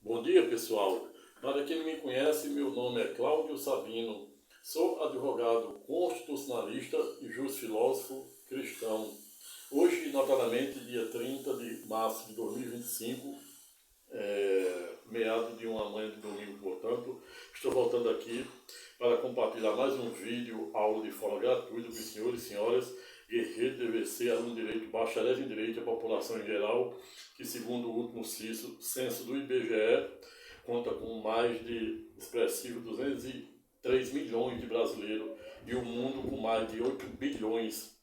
Bom dia, pessoal. Para quem não me conhece, meu nome é Cláudio Sabino. Sou advogado constitucionalista e filósofo cristão. Hoje, notadamente, dia 30 de março de 2025, meado de uma manhã de domingo, portanto, estou voltando aqui para compartilhar mais um vídeo, aula de forma gratuita para os senhores e senhoras, guerreiros de DVC, aluno de direito, bacharéis em direito e a população em geral, que segundo o último censo do IBGE, conta com mais de expressivo 203 milhões de brasileiros e o mundo com mais de 8 bilhões.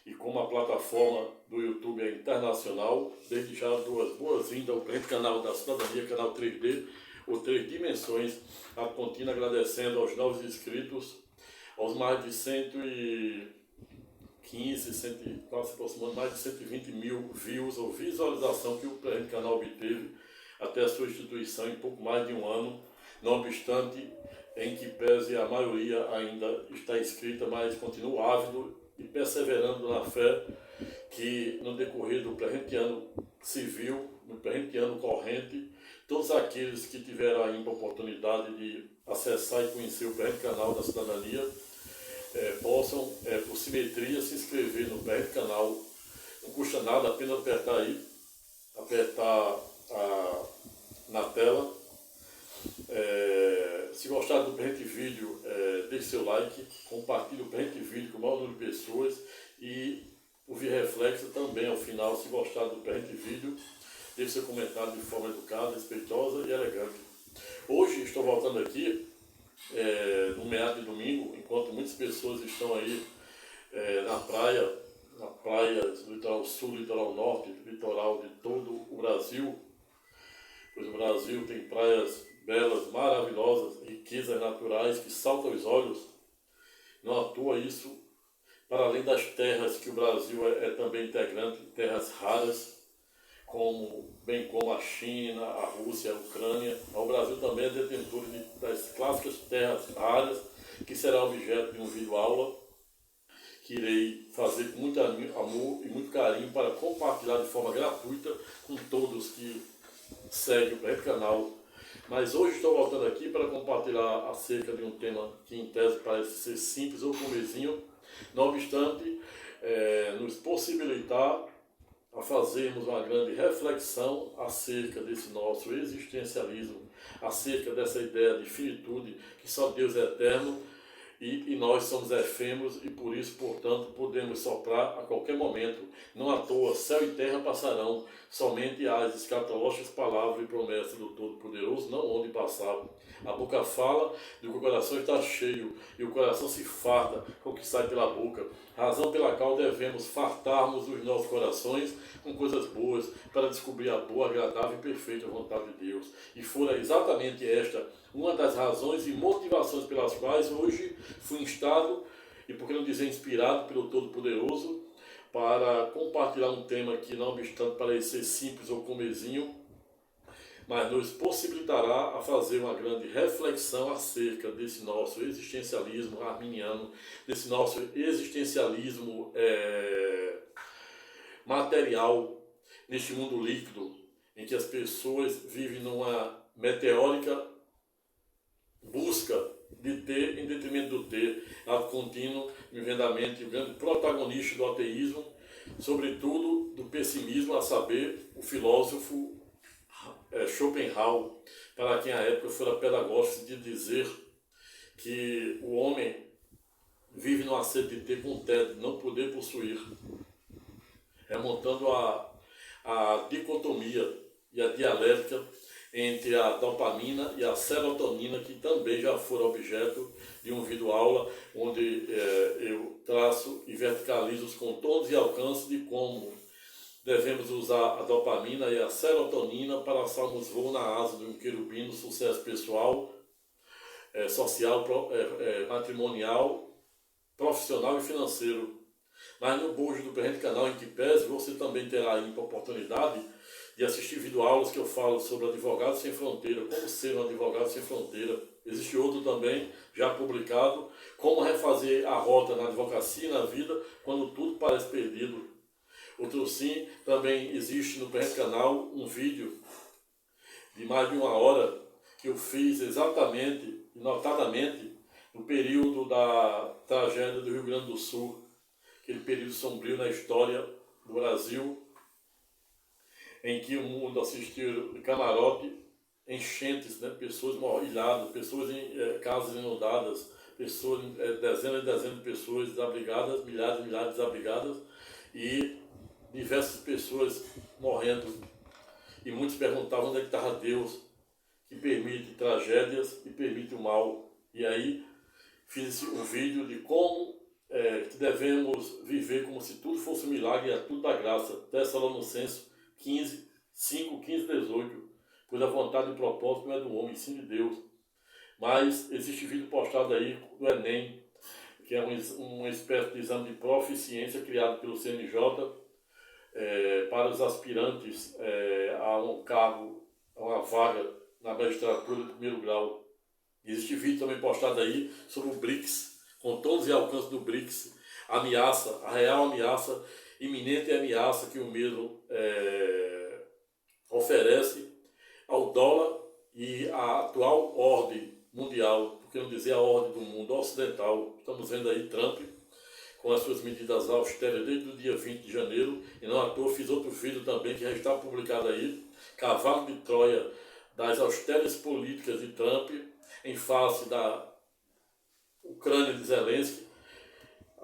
E como a plataforma do YouTube é internacional, desde já duas boas-vindas ao grande canal da cidadania, canal 3D, ou 3 dimensões, a contínua agradecendo aos novos inscritos, aos mais de 115, quase aproximando mais de 120 mil views ou visualização que o presente canal obteve até a sua instituição em pouco mais de um ano, não obstante em que pese a maioria ainda está inscrita, mas continua ávido e perseverando na fé que no decorrer do presente ano civil, no presente ano corrente, todos aqueles que tiveram ainda a oportunidade de acessar e conhecer o presente canal da cidadania possam, por simetria, se inscrever no presente canal. Não custa nada, apenas apertar na tela. Se gostar do presente vídeo, deixe seu like, compartilhe o presente vídeo com o maior número de pessoas e ouvir reflexo também ao final. Se gostar do presente vídeo, deixe seu comentário de forma educada, respeitosa e elegante. Hoje estou voltando aqui no meado de domingo, enquanto muitas pessoas estão aí na praia do litoral sul, litoral norte, litoral de todo o Brasil, pois o Brasil tem praias belas, maravilhosas, riquezas naturais que saltam aos olhos. Não à toa isso, para além das terras que o Brasil é também integrante, terras raras, bem como a China, a Rússia, a Ucrânia. O Brasil também é detentor das clássicas terras raras, que será objeto de um vídeo aula que irei fazer com muito amor e muito carinho para compartilhar de forma gratuita com todos que seguem o presente canal. Mas hoje estou voltando aqui para compartilhar acerca de um tema que em tese parece ser simples ou comezinho, não obstante nos possibilitar a fazermos uma grande reflexão acerca desse nosso existencialismo, acerca dessa ideia de finitude, que só Deus é eterno e nós somos efêmeros e por isso, portanto, podemos soprar a qualquer momento. Não à toa, céu e terra passarão, somente as escatológicas palavras e promessas do Todo-Poderoso não hão de passar. A boca fala do que o coração está cheio e o coração se farta com o que sai pela boca. Razão pela qual devemos fartarmos os nossos corações com coisas boas para descobrir a boa, agradável e perfeita vontade de Deus. E fora exatamente esta uma das razões e motivações pelas quais hoje fui instado, e por que não dizer inspirado pelo Todo-Poderoso, para compartilhar um tema que, não obstante parecer simples ou comezinho, mas nos possibilitará a fazer uma grande reflexão acerca desse nosso existencialismo arminiano, desse nosso existencialismo material, neste mundo líquido, em que as pessoas vivem numa meteórica busca de ter em detrimento do ter, a contínuo envendamento e o grande protagonista do ateísmo, sobretudo do pessimismo, a saber, o filósofo Schopenhauer, para quem à época fora pedagógico, de dizer que o homem vive numa sede de ter com tédio, não poder possuir, remontando a dicotomia e a dialética entre a dopamina e a serotonina, que também já foram objeto de um vídeo aula, onde eu traço e verticalizo os contornos e alcances de como devemos usar a dopamina e a serotonina para alçarmos voo na asa de um querubim no sucesso pessoal, social, matrimonial, profissional e financeiro. Mas no bojo do presente canal, em que pese, você também terá aí a oportunidade de assistir videoaulas que eu falo sobre advogados sem fronteira, como ser um advogado sem fronteira. Existe outro também, já publicado, como refazer a rota na advocacia e na vida quando tudo parece perdido. Outro sim, também existe no presente canal um vídeo de mais de 1 hora que eu fiz exatamente e notadamente no período da tragédia do Rio Grande do Sul, aquele período sombrio na história do Brasil, em que o mundo assistiu de camarote, enchentes, né? Pessoas ilhadas, pessoas em casas inundadas, pessoas, dezenas e dezenas de pessoas desabrigadas, milhares e milhares desabrigadas, e diversas pessoas morrendo. E muitos perguntavam onde é que estava Deus, que permite tragédias e permite o mal. E aí fiz um vídeo de como que devemos viver como se tudo fosse um milagre e é tudo da graça. Tessalonicenses 15, 5, 15, 18. Pois a vontade e o propósito não é do homem, sim de Deus. Mas existe vídeo postado aí do Enem, que é uma espécie de exame de proficiência criado pelo CNJ para os aspirantes a um cargo, a uma vaga na magistratura de 1º grau. Existe vídeo também postado aí sobre o BRICS, contornos e alcance do BRICS, ameaça, a real ameaça, iminente ameaça que o mesmo oferece ao dólar e à atual ordem mundial, por que não dizer a ordem do mundo ocidental. Estamos vendo aí Trump com as suas medidas austeras desde o dia 20 de janeiro, e não à toa fiz outro vídeo também que já está publicado aí, cavalo de Troia das austeras políticas de Trump em face da Ucrânia de Zelensky,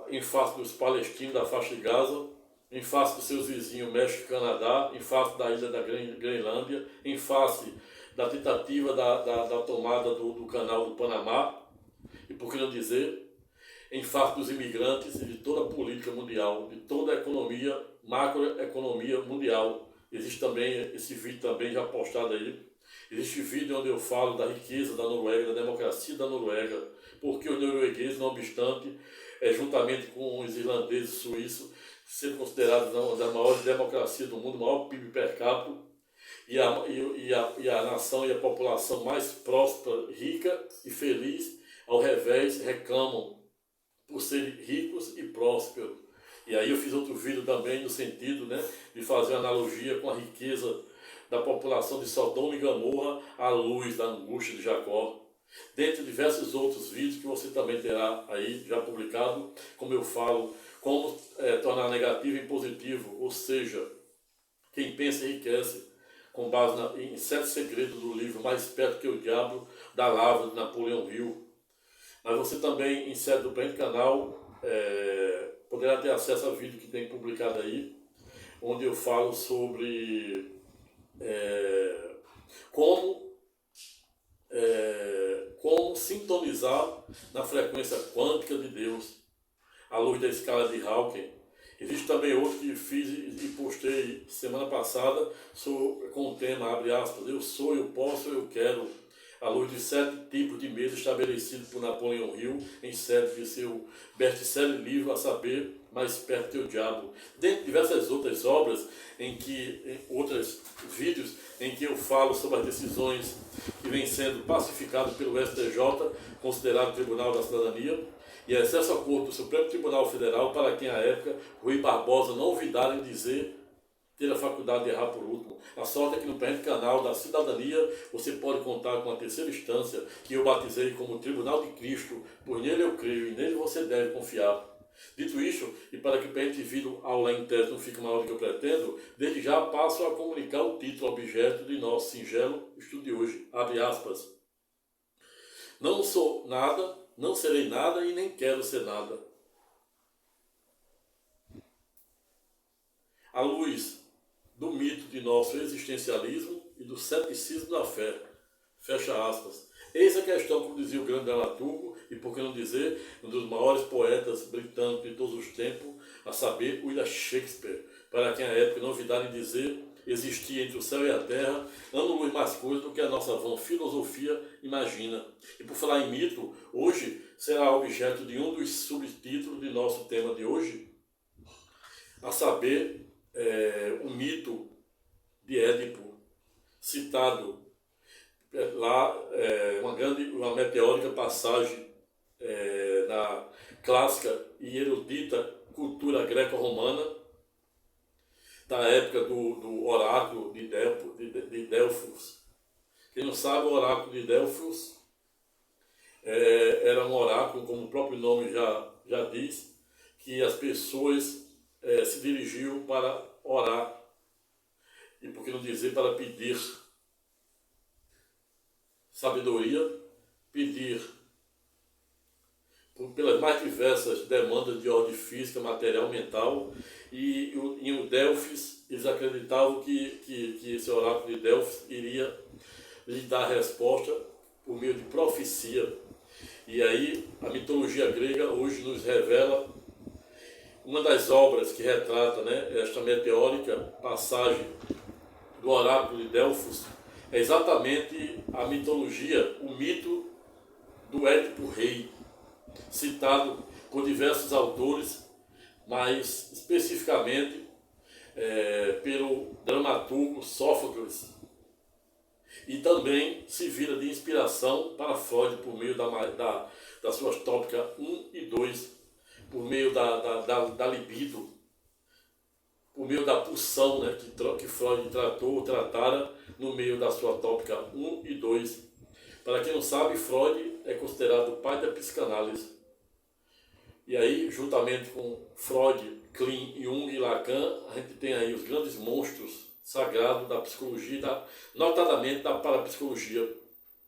em face dos palestinos da faixa de Gaza, em face dos seus vizinhos México e Canadá, em face da ilha da Groenlândia, em face da tentativa da tomada do canal do Panamá, e por que não dizer, em face dos imigrantes e de toda a política mundial, de toda a economia, macroeconomia mundial. Existe também esse vídeo também já postado aí. Existe vídeo onde eu falo da riqueza da Noruega, da democracia da Noruega, porque os noruegueses, não obstante, juntamente com os irlandeses e suíços, sendo considerados uma das maiores democracias do mundo, o maior PIB per capita, e a nação e a população mais próspera, rica e feliz, ao revés, reclamam por serem ricos e prósperos. E aí eu fiz outro vídeo também no sentido, né, de fazer uma analogia com a riqueza da população de Sodoma e Gomorra à luz da angústia de Jacó. Dentre diversos outros vídeos que você também terá aí já publicado, como eu falo, como tornar negativo em positivo, ou seja, quem pensa enriquece, com base em 7 segredos do livro Mais Esperto que o Diabo, da Lavra, de Napoleão Hill. Mas você também, em série do Bem Canal, poderá ter acesso a vídeo que tem publicado aí, onde eu falo sobre como sintonizar na frequência quântica de Deus, à luz da escala de Hawking. Existe também outro que fiz e postei semana passada com o tema, abre aspas, eu sou, eu posso, eu quero, à luz de 7 tipos de medo estabelecidos por Napoleão Hill em série de seu best-seller livro, a saber, Mais Perto que o Diabo. Dentre diversas outras obras, outros vídeos em que eu falo sobre as decisões que vêm sendo pacificadas pelo STJ, considerado Tribunal da Cidadania, e acesso à Corte do Supremo Tribunal Federal, para quem à época Rui Barbosa não ouvidara em dizer ter a faculdade de errar por último. A sorte é que no presente canal da Cidadania você pode contar com a terceira instância, que eu batizei como Tribunal de Cristo, pois nele eu creio e nele você deve confiar. Dito isso, e para que o presente vídeo aula em tese não fique maior do que eu pretendo, desde já passo a comunicar o título objeto de nosso singelo estudo de hoje. Abre aspas. Não sou nada, não serei nada e nem quero ser nada. À luz do mito de nosso existencialismo e do ceticismo da fé. Fecha aspas. Eis a questão, como dizia o grande dramaturgo, e por que não dizer, um dos maiores poetas britânicos de todos os tempos, a saber, William Shakespeare, para quem à época não ouvidaram em dizer, existia entre o céu e a terra ano-luz mais coisa do que a nossa vã filosofia imagina. E por falar em mito, hoje será objeto de um dos subtítulos de nosso tema de hoje, a saber, o mito de Édipo, citado lá, uma meteórica passagem na clássica e erudita cultura greco-romana, da época do oráculo de Delfos, Quem não sabe, o oráculo de Delfos era um oráculo, como o próprio nome já diz, que as pessoas se dirigiam para orar, e por que não dizer para pedir sabedoria, pedir pelas mais diversas demandas de ordem física, material, mental, e em o Delfos eles acreditavam que esse oráculo de Delfos iria lhe dar a resposta por meio de profecia. E aí a mitologia grega hoje nos revela uma das obras que retrata, né, esta meteórica passagem do oráculo de Delfos, é exatamente a mitologia, o mito do Édipo Rei, citado por diversos autores, mas especificamente pelo dramaturgo Sófocles, e também se vira de inspiração para Freud por meio das suas tópicas 1 e 2, por meio da libido, por meio da pulsão, né, que Freud tratara no meio da sua tópica 1 e 2. Para quem não sabe, Freud é considerado o pai da psicanálise. E aí, juntamente com Freud, Klein, Jung e Lacan, a gente tem aí os grandes monstros sagrados da psicologia, notadamente da parapsicologia.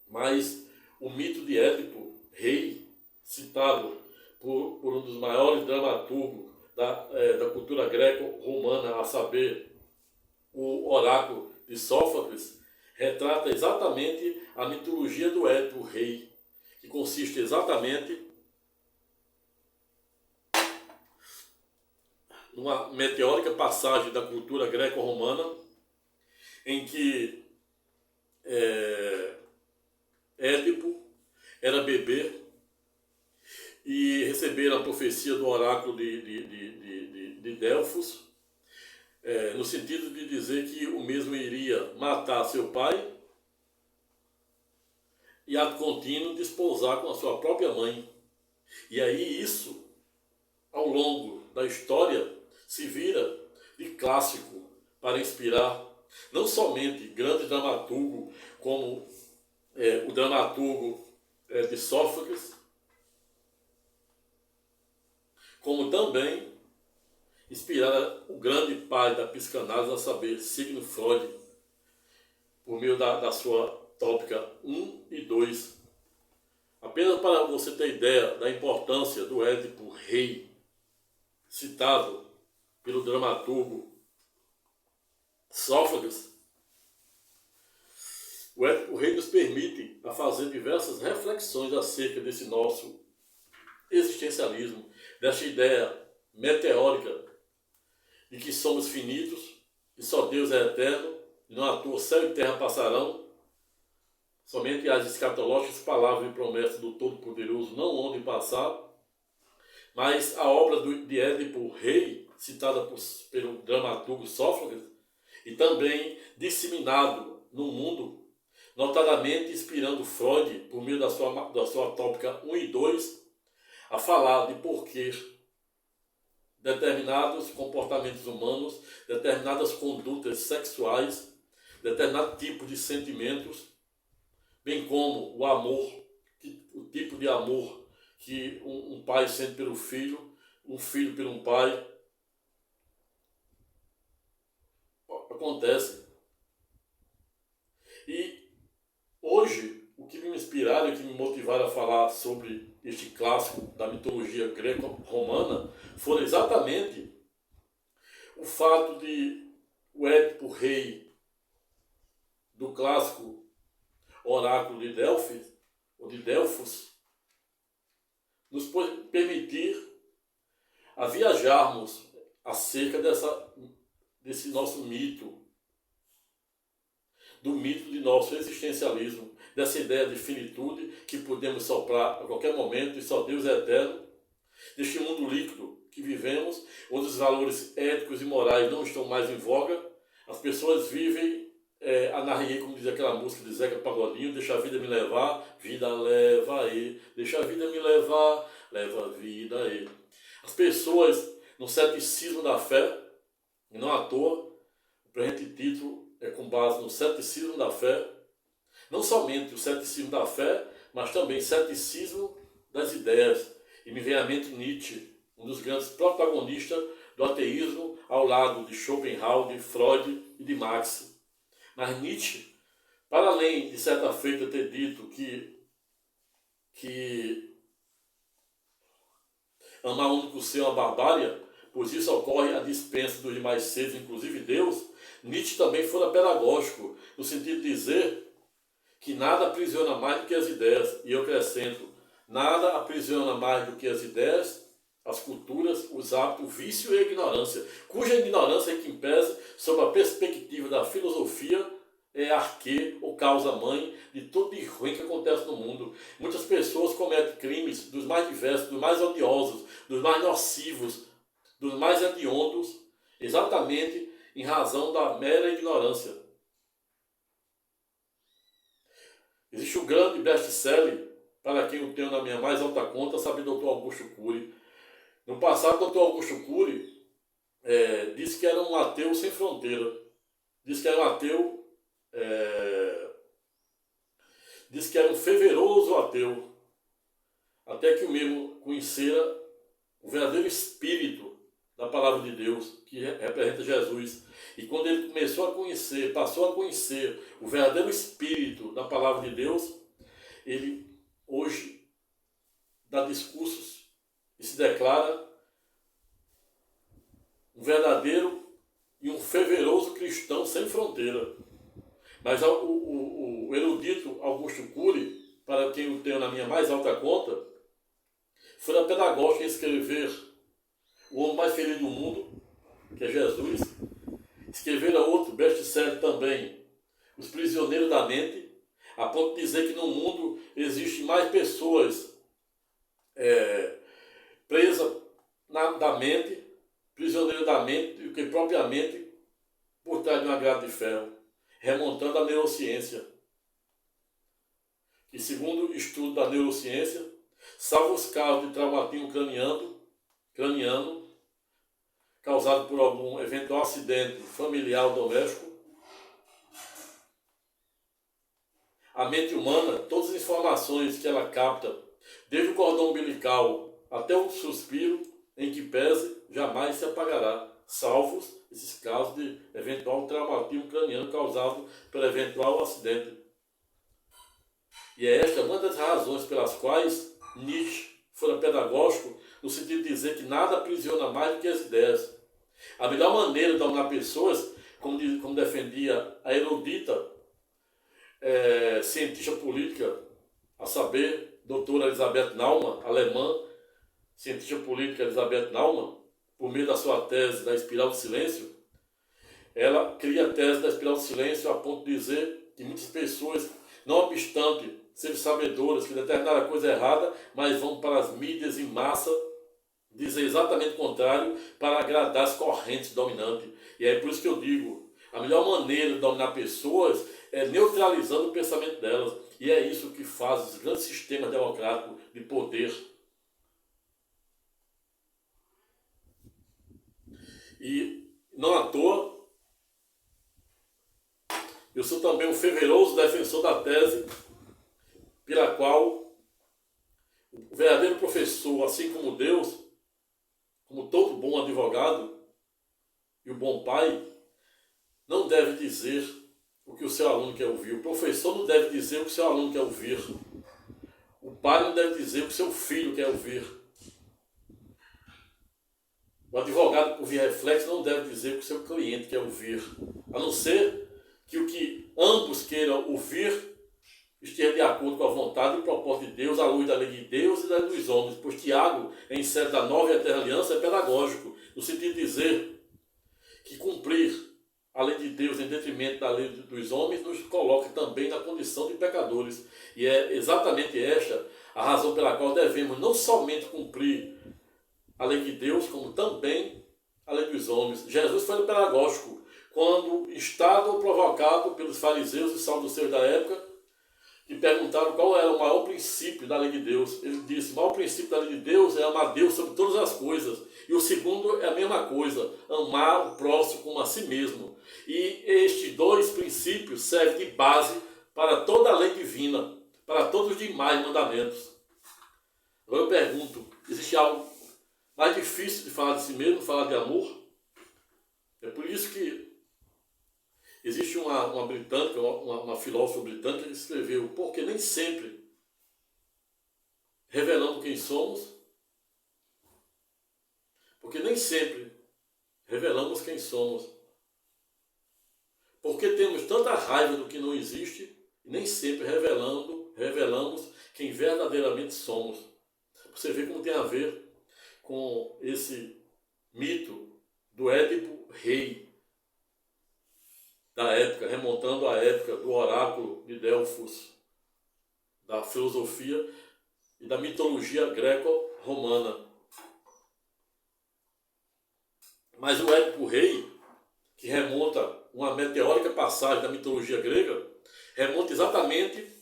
Mas o mito de Édipo, rei, citado por um dos maiores dramaturgos da cultura greco-romana, a saber, o oráculo de Sófocles, retrata exatamente a mitologia do Édipo rei, que consiste exatamente numa meteórica passagem da cultura greco-romana, em que Édipo era bebê e receberam a profecia do oráculo de Delfos, no sentido de dizer que o mesmo iria matar seu pai e, ato contínuo, desposar com a sua própria mãe. E aí isso, ao longo da história, se vira de clássico para inspirar não somente grandes dramaturgos como o dramaturgo de Sófocles, como também inspirar o grande pai da psicanálise, a saber, Sigmund Freud, por meio da sua tópica 1 e 2. Apenas para você ter ideia da importância do Édipo rei, citado pelo dramaturgo Sófocles, o Édipo rei nos permite a fazer diversas reflexões acerca desse nosso existencialismo, dessa ideia meteórica de que somos finitos, que só Deus é eterno, e não à toa céu e terra passarão, somente as escatológicas palavras e promessas do Todo-Poderoso não hão de passar. Mas a obra de Édipo rei, citada pelo dramaturgo Sófocles, e também disseminado no mundo, notadamente inspirando Freud, por meio da sua tópica 1 e 2, a falar de porquê determinados comportamentos humanos, determinadas condutas sexuais, determinado tipo de sentimentos, bem como o amor, o tipo de amor que um pai sente pelo filho, um filho por um pai, acontece. E hoje, o que me inspiraram e que me motivaram a falar sobre este clássico da mitologia greco-romana foi exatamente o fato de o Édipo rei do clássico oráculo de Delfos, nos permitir a viajarmos acerca desse nosso mito, do mito de nosso existencialismo, dessa ideia de finitude que podemos soprar a qualquer momento e só Deus é eterno, deste mundo líquido que vivemos, onde os valores éticos e morais não estão mais em voga, as pessoas vivem anarriê, como diz aquela música de Zeca Pagodinho, deixa a vida me levar, vida leva aí, deixa a vida me levar, leva a vida aí. As pessoas, no ceticismo da fé, e não à toa, o presente título é com base no ceticismo da fé, Não somente o ceticismo da fé, mas também ceticismo das ideias. E me vem à mente Nietzsche, um dos grandes protagonistas do ateísmo, ao lado de Schopenhauer, de Freud e de Marx. Mas Nietzsche, para além de certa feita ter dito que amar o único ser é uma barbárie, pois isso ocorre à dispensa dos demais seres, inclusive Deus, Nietzsche também fora pedagógico, no sentido de dizer que nada aprisiona mais do que as ideias, e eu acrescento, nada aprisiona mais do que as ideias, as culturas, os hábitos, o vício e a ignorância, cuja ignorância é que impese, sob a perspectiva da filosofia, é arquê ou causa-mãe de tudo de ruim que acontece no mundo. Muitas pessoas cometem crimes dos mais diversos, dos mais odiosos, dos mais nocivos, dos mais hediondos, exatamente em razão da mera ignorância. Existe um grande best-seller, para quem eu tenho na minha mais alta conta, sabe, Dr. Augusto Cury. No passado, Dr. Augusto Cury disse que era um ateu sem fronteira. Disse que era um ateu, disse que era um fervoroso ateu. Até que o mesmo conhecera o verdadeiro espírito da palavra de Deus, que representa Jesus. E quando ele começou a conhecer, passou a conhecer o verdadeiro espírito da palavra de Deus, ele hoje dá discursos e se declara um verdadeiro e um fervoroso cristão sem fronteira. Mas o erudito Augusto Cury, para quem eu tenho na minha mais alta conta, foi a pedagógica em escrever O Homem Mais Feliz do Mundo, que é Jesus. Escrever outro best-seller também, Os Prisioneiros da Mente, a ponto de dizer que no mundo existem mais pessoas presas da mente, prisioneiros da mente, do que propriamente por trás de uma grade de ferro, remontando à neurociência. Que segundo o estudo da neurociência, salvo os casos de traumatismo craniano, causado por algum eventual acidente familiar ou doméstico, a mente humana, todas as informações que ela capta, desde o cordão umbilical até o suspiro, em que pese, jamais se apagará, salvos esses casos de eventual traumatismo craniano causado pelo eventual acidente. E é esta uma das razões pelas quais Nietzsche fora pedagógico, no sentido de dizer que nada aprisiona mais do que as ideias. A melhor maneira de dominar pessoas, como defendia a erudita cientista política, a saber, doutora Elisabeth Naumann, alemã, cientista política Elisabeth Naumann, por meio da sua tese da espiral do silêncio, ela cria a tese da espiral do silêncio a ponto de dizer que muitas pessoas, não obstante serem sabedoras que determinada coisa é errada, mas vão para as mídias em massa dizer exatamente o contrário para agradar as correntes dominantes. E é por isso que eu digo, a melhor maneira de dominar pessoas é neutralizando o pensamento delas. E é isso que faz os grandes sistemas democráticos de poder. E não à toa, eu sou também um fervoroso defensor da tese pela qual o verdadeiro professor, assim como Deus, como todo bom advogado e o bom pai, não deve dizer o que o seu aluno quer ouvir. O professor não deve dizer o que o seu aluno quer ouvir. O pai não deve dizer o que o seu filho quer ouvir. O advogado, por via reflexo, não deve dizer o que o seu cliente quer ouvir. A não ser que o que ambos queiram ouvir esteja de acordo com a vontade e o propósito de Deus, à luz da lei de Deus e da lei dos homens. Pois Tiago, em série da Nova e Eterna Aliança, é pedagógico, no sentido de dizer que cumprir a lei de Deus em detrimento da lei dos homens nos coloca também na condição de pecadores. E é exatamente esta a razão pela qual devemos não somente cumprir a lei de Deus, como também a lei dos homens. Jesus foi pedagógico quando, instado ou provocado pelos fariseus e saduceus da época, e perguntaram qual era o maior princípio da lei de Deus. Ele disse: o maior princípio da lei de Deus é amar Deus sobre todas as coisas. E o segundo é a mesma coisa, amar o próximo como a si mesmo. E estes dois princípios servem de base para toda a lei divina, para todos os demais mandamentos. Agora eu pergunto, existe algo mais difícil de falar de si mesmo, falar de amor? É por isso que existe uma britânica, uma filósofa britânica que escreveu, porque nem sempre revelando quem somos, porque nem sempre revelamos quem somos. Porque temos tanta raiva do que não existe, e nem sempre revelamos quem verdadeiramente somos. Você vê como tem a ver com esse mito do Édipo rei da época, remontando à época do oráculo de Delfos, da filosofia e da mitologia greco-romana. Mas o Édipo rei, que remonta uma meteórica passagem da mitologia grega, remonta exatamente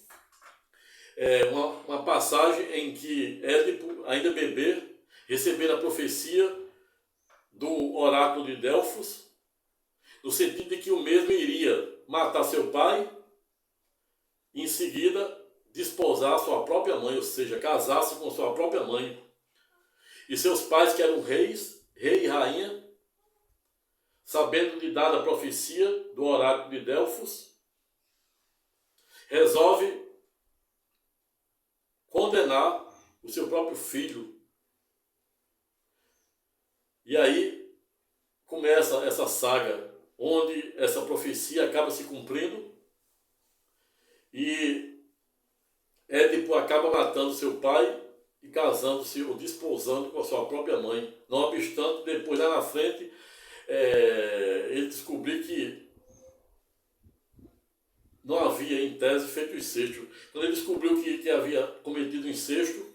uma passagem em que Édipo, ainda bebê, recebera a profecia do oráculo de Delfos, no sentido de que o mesmo iria matar seu pai e em seguida desposar sua própria mãe, ou seja, casar-se com sua própria mãe. E seus pais, que eram reis, rei e rainha, sabendo de dada a profecia do oráculo de Delfos, resolve condenar o seu próprio filho. E aí começa essa saga, onde essa profecia acaba se cumprindo e Édipo acaba matando seu pai e casando-se ou desposando com a sua própria mãe. Não obstante, depois lá na frente, ele descobriu que não havia, em tese, feito incesto. Quando ele descobriu que havia cometido incesto,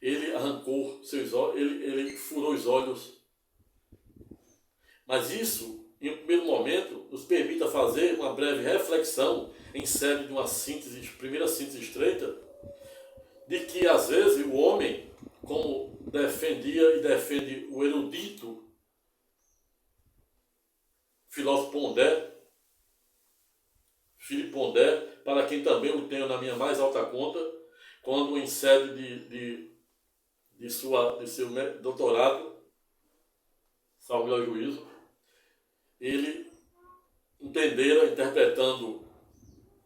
ele arrancou seus olhos, ele furou os olhos. Mas isso, em um primeiro momento, nos permite fazer uma breve reflexão em sede de uma síntese, primeira síntese estreita, de que às vezes o homem, como defendia e defende o erudito filósofo Pondé, Philippe Pondé, para quem também o tenho na minha mais alta conta, quando em sede de seu doutorado, salvo meu juízo, ele entendera, interpretando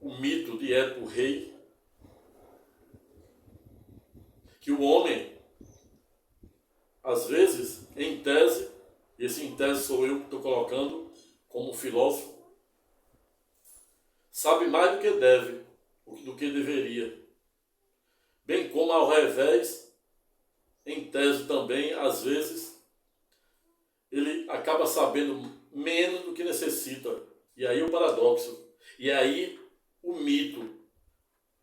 o mito de Édipo rei, que o homem, às vezes, em tese, e esse em tese sou eu que estou colocando como filósofo, sabe mais do que deve, do que deveria. Bem como ao revés, em tese também, às vezes, ele acaba sabendo menos do que necessita. E aí o paradoxo. E aí o mito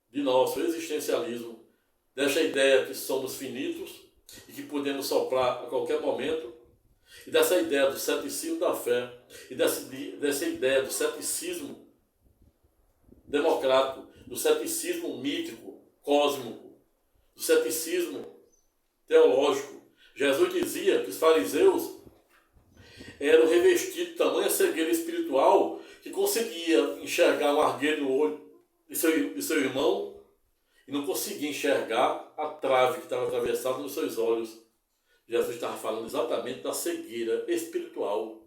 de nosso existencialismo, dessa ideia que somos finitos e que podemos soprar a qualquer momento, e dessa ideia do ceticismo da fé, e dessa ideia do ceticismo democrático, do ceticismo mítico, cósmico, do ceticismo teológico. Jesus dizia que os fariseus eram revestidos de tamanha cegueira espiritual que conseguia enxergar um argueiro no olho de seu irmão e não conseguia enxergar a trave que estava atravessada nos seus olhos. Jesus estava falando exatamente da cegueira espiritual.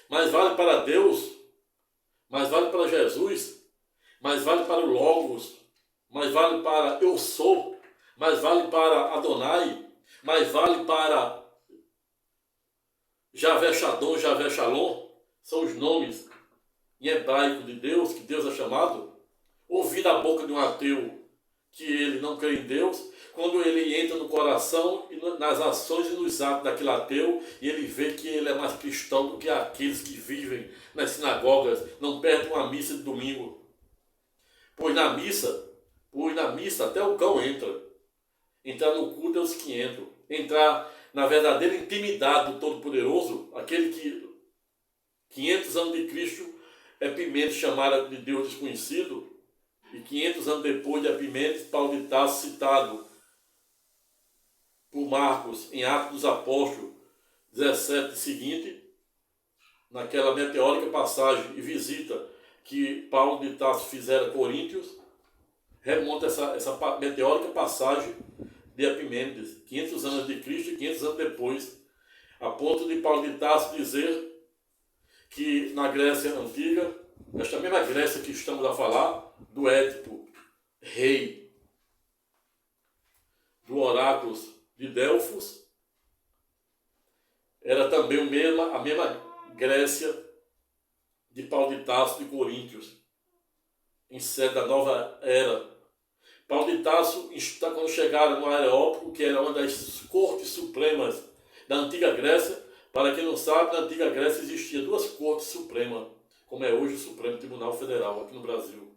Mas vale para Deus, mas vale para Jesus, mas vale para o Logos, mas vale para Eu Sou, mas vale para Adonai, mas vale para Javé Shadon, Javé Shalom, são os nomes em hebraico de Deus, que Deus é chamado. Ouvir da boca de um ateu que ele não crê em Deus, quando ele entra no coração e nas ações e nos atos daquele ateu, e ele vê que ele é mais cristão do que aqueles que vivem nas sinagogas, não perdem uma missa de domingo. Pois na missa até o cão entra. Entrar no culto é os que entram. Entrar na verdadeira intimidade do Todo-Poderoso, aquele que 500 anos de Cristo Epimenes chamara de Deus desconhecido, e 500 anos depois de Epimenes, Paulo de Tarso, citado por Marcos em Atos dos Apóstolos 17 seguinte, naquela meteórica passagem e visita que Paulo de Tarso fizera a Coríntios, remonta essa meteórica passagem de Epimênides, 500 anos de Cristo e 500 anos depois, a ponto de Paulo de Tarso dizer que na Grécia Antiga, esta mesma Grécia que estamos a falar, do Édipo, rei, do oráculo de Delfos, era também a mesma Grécia de Paulo de Tarso de Coríntios, em sede da nova era. Paulo de Tarso, quando chegaram no Areópago, que era uma das cortes supremas da antiga Grécia, para quem não sabe, na antiga Grécia existia duas cortes supremas, como é hoje o Supremo Tribunal Federal aqui no Brasil.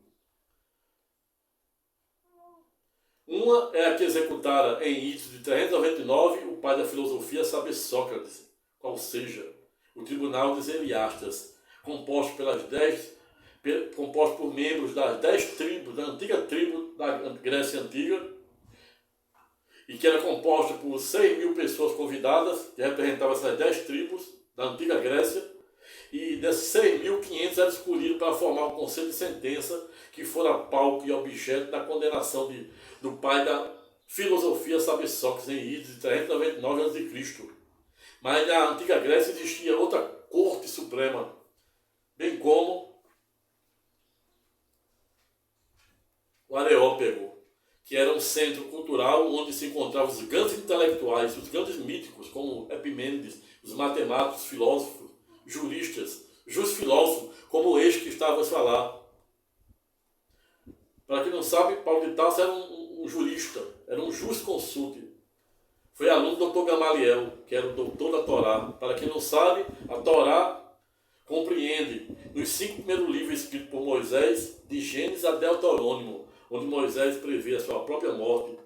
Uma é a que executara em idos de 399 o pai da filosofia, saber Sócrates, qual seja, o Tribunal dos Heliastas, composto por membros das 10 tribos, da antiga tribo da Grécia Antiga, e que era composta por 6.000 pessoas convidadas, que representavam essas 10 tribos da antiga Grécia, e desses 6.500 eram escolhidos para formar um conselho de sentença que fora palco e objeto da condenação do pai da filosofia, saber Sócrates, em idos de 399 a.C. Mas na antiga Grécia existia outra corte suprema, bem como o Areópago, que era um centro cultural onde se encontravam os grandes intelectuais, os grandes míticos, como Epimênides, os matemáticos, filósofos, juristas, filósofos, como este que estava a falar. Para quem não sabe, Paulo de Tarso era um jurista, era um jurisconsulte. Foi aluno do Dr. Gamaliel, que era o doutor da Torá. Para quem não sabe, a Torá compreende nos 5 primeiros livros escritos por Moisés, de Gênesis a Deuteronômio, onde Moisés prevê a sua própria morte.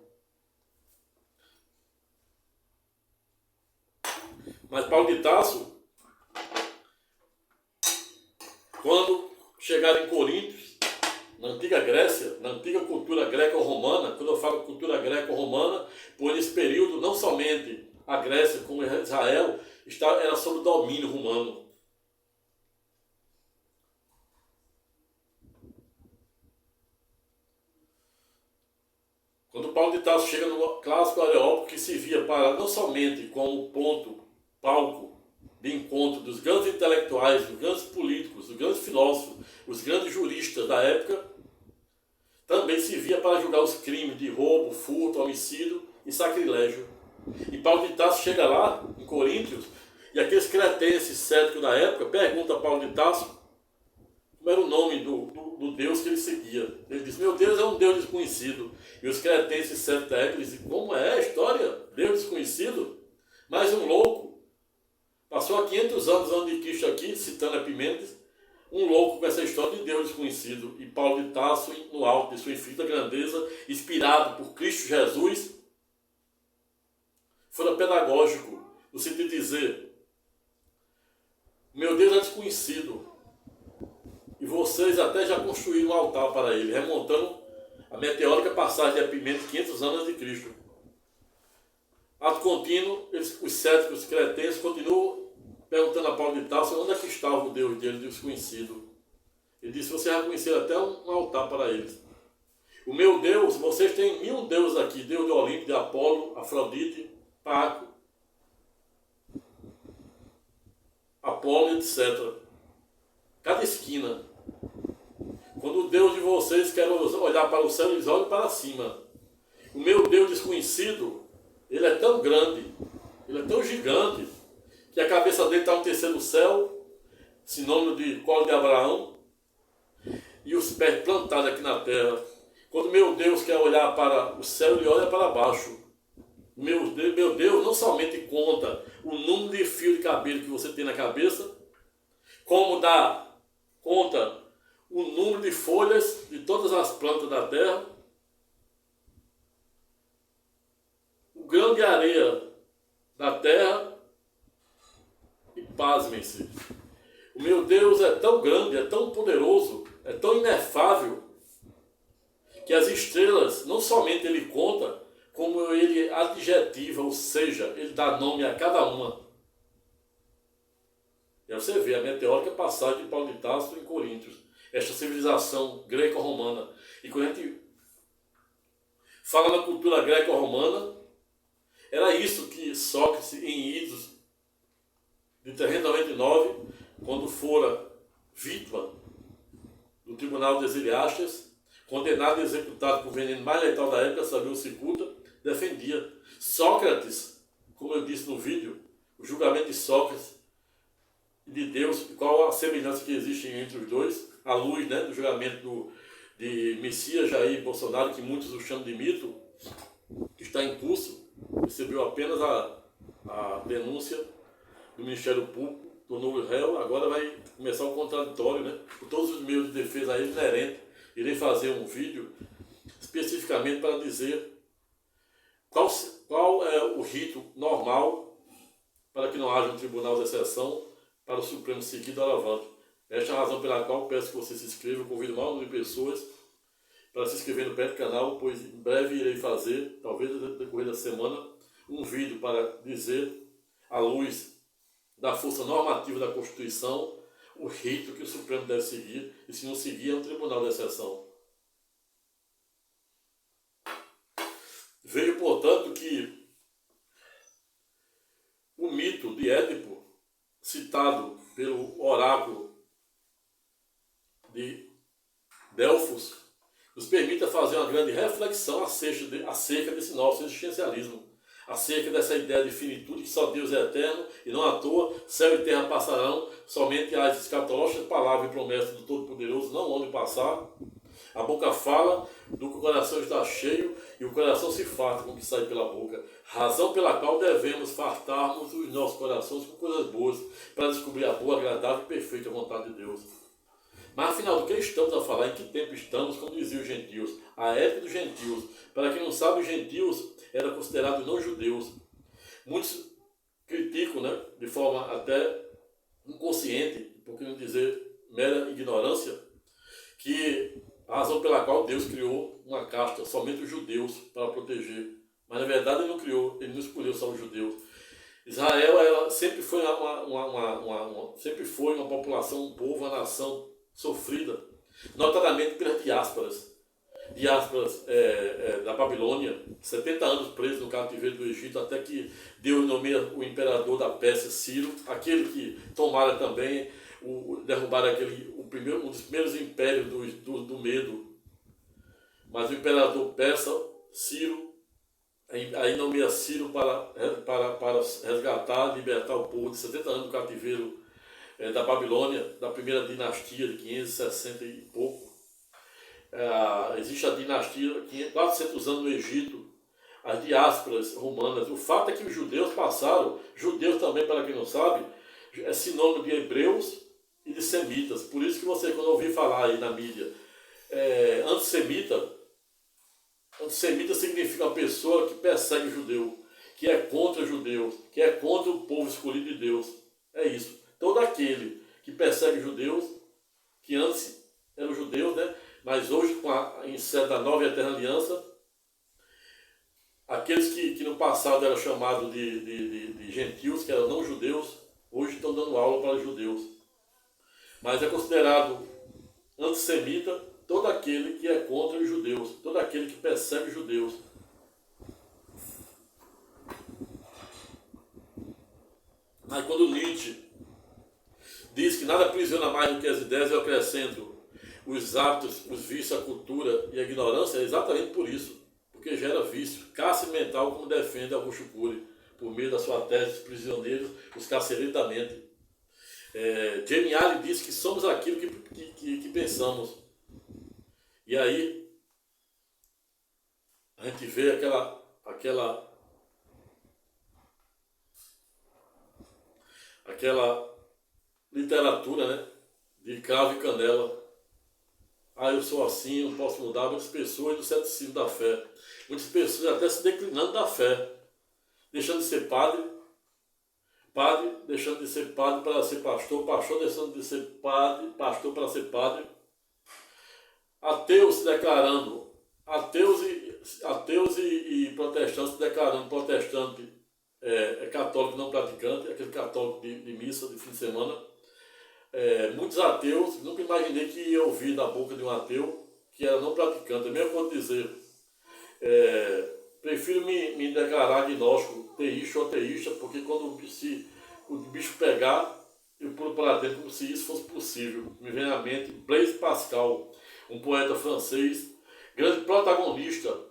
Mas Paulo de Tarso, quando chegaram em Coríntios, na antiga Grécia, na antiga cultura greco-romana, quando eu falo cultura greco-romana, por esse período, não somente a Grécia como Israel, era sob o domínio romano. Quando Paulo de Tarso chega no clássico Areópago, que se via para não somente como palco de encontro dos grandes intelectuais, dos grandes políticos, dos grandes filósofos, os grandes juristas da época, também se via para julgar os crimes de roubo, furto, homicídio e sacrilégio. E Paulo de Tarso chega lá, em Coríntios, e aqueles cretenses céticos da época perguntam a Paulo de Tarso como era o nome do Deus que ele seguia. Ele diz: meu Deus é um Deus desconhecido. E os cretenses céticos da época dizem: como é a história? Deus desconhecido? Mais um louco. Passou há 500 anos antes de Cristo aqui, citando Epimênides, um louco com essa história de Deus desconhecido. E Paulo de Tarso, no alto de sua infinita grandeza, inspirado por Cristo Jesus, fora pedagógico, no sentido de dizer: meu Deus é desconhecido, e vocês até já construíram um altar para ele, remontando a meteórica passagem de Epimênides, 500 anos antes de Cristo. Ato contínuo, os céticos cretenses continuam perguntando a Paulo de Tarso onde é que estava o Deus dele, desconhecido. Ele disse: você já conheceram até um altar para eles. O meu Deus, vocês têm 1000 deuses aqui: Deus de Olimpo, de Apolo, Afrodite, Paco, Apolo, etc. Cada esquina. Quando o Deus de vocês quer olhar para o céu, eles olham para cima. O meu Deus desconhecido, ele é tão grande, ele é tão gigante, que a cabeça dele está no terceiro céu, sinônimo de colo de Abraão, e os pés plantados aqui na terra. Quando meu Deus quer olhar para o céu, ele olha para baixo. Meu Deus não somente conta o número de fio de cabelo que você tem na cabeça, como dá conta o número de folhas de todas as plantas da terra, o grão de areia da terra, e pasmem-se, o meu Deus é tão grande, é tão poderoso, é tão inefável, que as estrelas, não somente ele conta, como ele adjetiva, ou seja, ele dá nome a cada uma. E aí você vê a meteórica passagem de Paulo de Tarso em Coríntios, esta civilização greco-romana. E quando a gente fala na cultura greco-romana, era isso que Sócrates, em Idos de 399, quando fora vítima do tribunal de Exiliastes, condenado e executado por veneno mais letal da época, sabia o cicuta, defendia. Sócrates, como eu disse no vídeo, o julgamento de Sócrates e de Deus, qual a semelhança que existe entre os dois, à luz, né, do julgamento de Messias Jair Bolsonaro, que muitos o chamam de mito, que está em curso, recebeu apenas a denúncia do Ministério Público, tornou-o réu, agora vai começar o contraditório, né? Por todos os meios de defesa a ele inerente. Irei fazer um vídeo especificamente para dizer qual é o rito normal para que não haja um tribunal de exceção para o Supremo seguir do Alavante. Esta é a razão pela qual peço que você se inscreva, convido o maior número de pessoas para se inscrever no canal, pois em breve irei fazer, talvez no decorrer da semana, um vídeo para dizer, à luz da força normativa da Constituição, o rito que o Supremo deve seguir, e se não seguir é um tribunal de exceção. Vejo, portanto, que o mito de Édipo, citado pelo oráculo de Delfos, nos permita fazer uma grande reflexão acerca desse nosso existencialismo, acerca dessa ideia de finitude, que só Deus é eterno, e não à toa, céu e terra passarão, somente as escatológicas palavras e promessas do Todo-Poderoso não vão passar. A boca fala do que o coração está cheio, e o coração se farta com o que sai pela boca, razão pela qual devemos fartarmos os nossos corações com coisas boas, para descobrir a boa, agradável e perfeita vontade de Deus. Mas afinal, do que estamos a falar? Em que tempo estamos? Como diziam os gentios, a época dos gentios. Para quem não sabe, os gentios eram considerados não judeus. Muitos criticam, né, de forma até inconsciente, por que não dizer mera ignorância, que a razão pela qual Deus criou uma casta, somente os judeus, para proteger. Mas na verdade ele não criou, ele não escolheu só os judeus. Israel ela sempre foi sempre foi uma população, um povo, uma nação sofrida, notadamente pelas diásporas da Babilônia, 70 anos preso no cativeiro do Egito, até que Deus nomeia o imperador da Pérsia, Ciro, aquele que tomara também, derrubaram um dos primeiros impérios do medo. Mas o imperador persa, Ciro, aí nomeia Ciro para resgatar, libertar o povo de 70 anos do cativeiro da Babilônia, da primeira dinastia de 560 e pouco. Existe a dinastia, 400 anos no Egito, as diásporas romanas. O fato é que os judeus passaram, judeus também, para quem não sabe, é sinônimo de hebreus e de semitas. Por isso que você, quando ouvir falar aí na mídia, antissemita significa uma pessoa que persegue o judeu, que é contra os judeus, que é contra o povo escolhido de Deus. É isso. Todo aquele que persegue os judeus, que antes eram judeus, né? Mas hoje, em sede da nova e eterna aliança, aqueles que no passado eram chamados de gentios, que eram não judeus, hoje estão dando aula para os judeus. Mas é considerado antissemita todo aquele que é contra os judeus, todo aquele que persegue os judeus. Mas quando Nietzsche diz que nada aprisiona mais do que as ideias, eu acrescento os hábitos, os vícios, a cultura e a ignorância, é exatamente por isso. Porque gera vício, cárcere mental, como defende Augusto Cury, por meio da sua tese dos prisioneiros, os carcereiros da mente. Jamie Allen diz que somos aquilo que pensamos. E aí, a gente vê aquela literatura, né, de cravo e canela. Eu sou assim, não posso mudar. Muitas pessoas do ceticismo da fé. Muitas pessoas até se declinando da fé. Deixando de ser padre deixando de ser padre para ser pastor deixando de ser padre, pastor para ser padre. Ateus se declarando, ateus e protestantes se declarando protestante católico não praticante, aquele católico de missa de fim de semana. muitos ateus, nunca imaginei que ia ouvir da boca de um ateu que era não praticante. É mesmo quando dizer, prefiro me declarar agnóstico, teísta ou ateísta, porque quando o bicho pegar, eu pulo para dentro como se isso fosse possível. Me vem à mente Blaise Pascal, um poeta francês, grande protagonista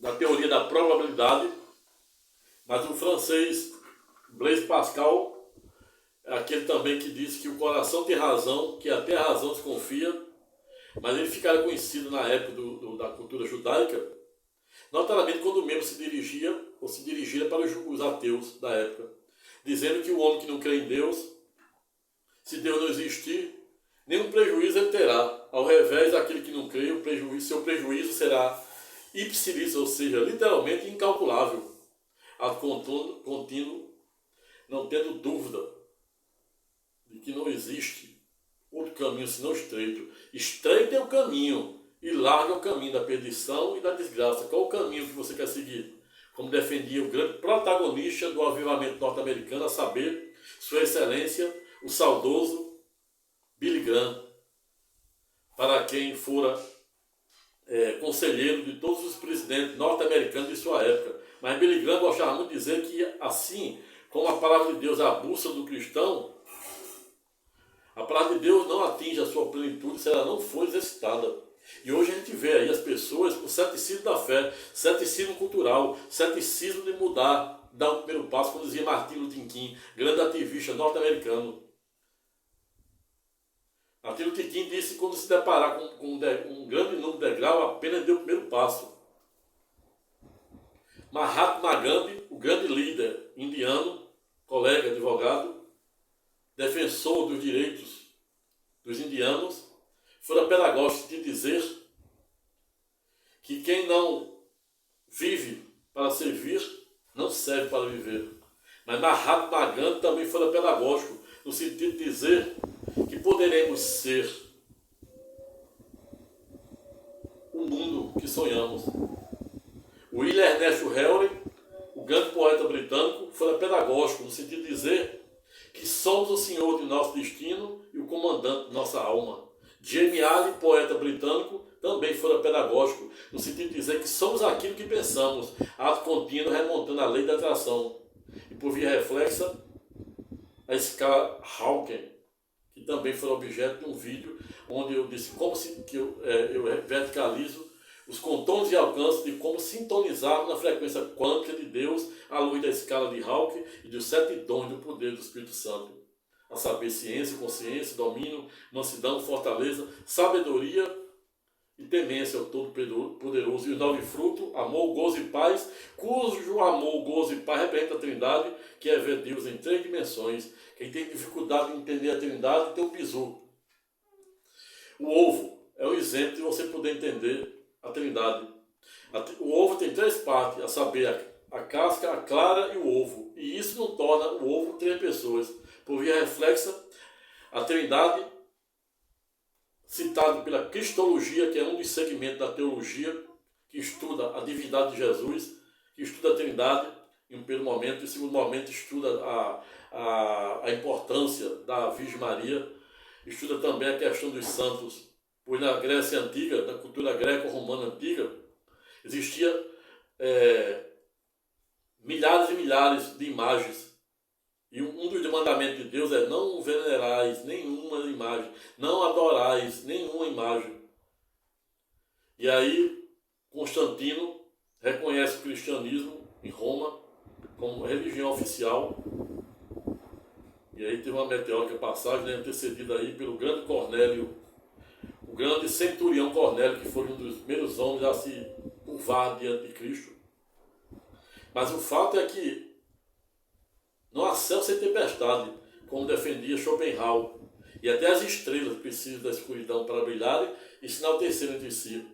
da teoria da probabilidade, mas o francês Blaise Pascal é aquele também que diz que o coração tem razão, que até a razão desconfia, mas ele ficara conhecido na época da cultura judaica, notadamente quando o mesmo se dirigia para os ateus da época, dizendo que o homem que não crê em Deus, se Deus não existir, nenhum prejuízo ele terá. Ao revés daquele que não crê, seu prejuízo será ipsilis, ou seja, literalmente incalculável, ad contínuo, não tendo dúvida de que não existe outro caminho senão estreito. Estreito é o caminho e largo é o caminho da perdição e da desgraça. Qual o caminho que você quer seguir? Como defendia o grande protagonista do avivamento norte-americano, a saber, Sua Excelência, o saudoso Billy Graham, para quem fora conselheiro de todos os presidentes norte-americanos de sua época. Mas Billy Graham gostava muito de dizer que, assim como a palavra de Deus é a bússola do cristão, a palavra de Deus não atinge a sua plenitude se ela não for exercitada. E hoje a gente vê aí as pessoas com ceticismo da fé, ceticismo cultural, ceticismo de mudar, dar o primeiro passo, como dizia Martin Luther King, grande ativista norte-americano. Martin Luther King disse que quando se deparar com um grande número de degrau, apenas deu o primeiro passo. Mahatma Gandhi, o grande líder indiano, colega, advogado, defensor dos direitos dos indianos, fora pedagógico de dizer que quem não vive para servir, não serve para viver. Mas Mahatma Gandhi também fora pedagógico, no sentido de dizer que poderemos ser o mundo que sonhamos. William Ernesto Henry, o grande poeta britânico, fora pedagógico, no sentido de dizer que somos o senhor de nosso destino e o comandante de nossa alma. Jamie Allen, poeta britânico, também fora pedagógico, no sentido de dizer que somos aquilo que pensamos, ato contínuo remontando a lei da atração. E por via reflexa, a escala Hawking, que também foi objeto de um vídeo onde eu disse como eu verticalizo os contornos e alcances de como sintonizar na frequência quântica de Deus à luz da escala de Hawking e dos 7 dons do poder do Espírito Santo. A saber, ciência, consciência, domínio, mansidão, fortaleza, sabedoria e temência ao Todo-Poderoso. E o 9 fruto, amor, gozo e paz, cujo amor, gozo e paz representa a Trindade, que é ver Deus em 3 dimensões. Quem tem dificuldade em entender a Trindade tem o bizu. O ovo é o exemplo de você poder entender a Trindade. O ovo tem 3 partes, a saber, a casca, a clara e o ovo. E isso não torna o ovo 3 pessoas. Por via reflexa, a Trindade, citado pela Cristologia, que é um dos segmentos da teologia, que estuda a divindade de Jesus, que estuda a Trindade em um primeiro momento, e em segundo momento estuda a importância da Virgem Maria, estuda também a questão dos santos, pois na Grécia Antiga, na cultura greco-romana antiga, existia milhares e milhares de imagens. E um dos mandamentos de Deus é não venerais nenhuma imagem, não adorais nenhuma imagem. E aí, Constantino reconhece o cristianismo em Roma como religião oficial. E aí teve uma meteórica passagem, né, antecedida aí pelo grande Cornélio, o grande centurião Cornélio, que foi um dos primeiros homens a se curvar diante de Cristo. Mas o fato é que não há céu sem tempestade, como defendia Schopenhauer. E até as estrelas precisam da escuridão para brilharem e se enaltecerem entre si.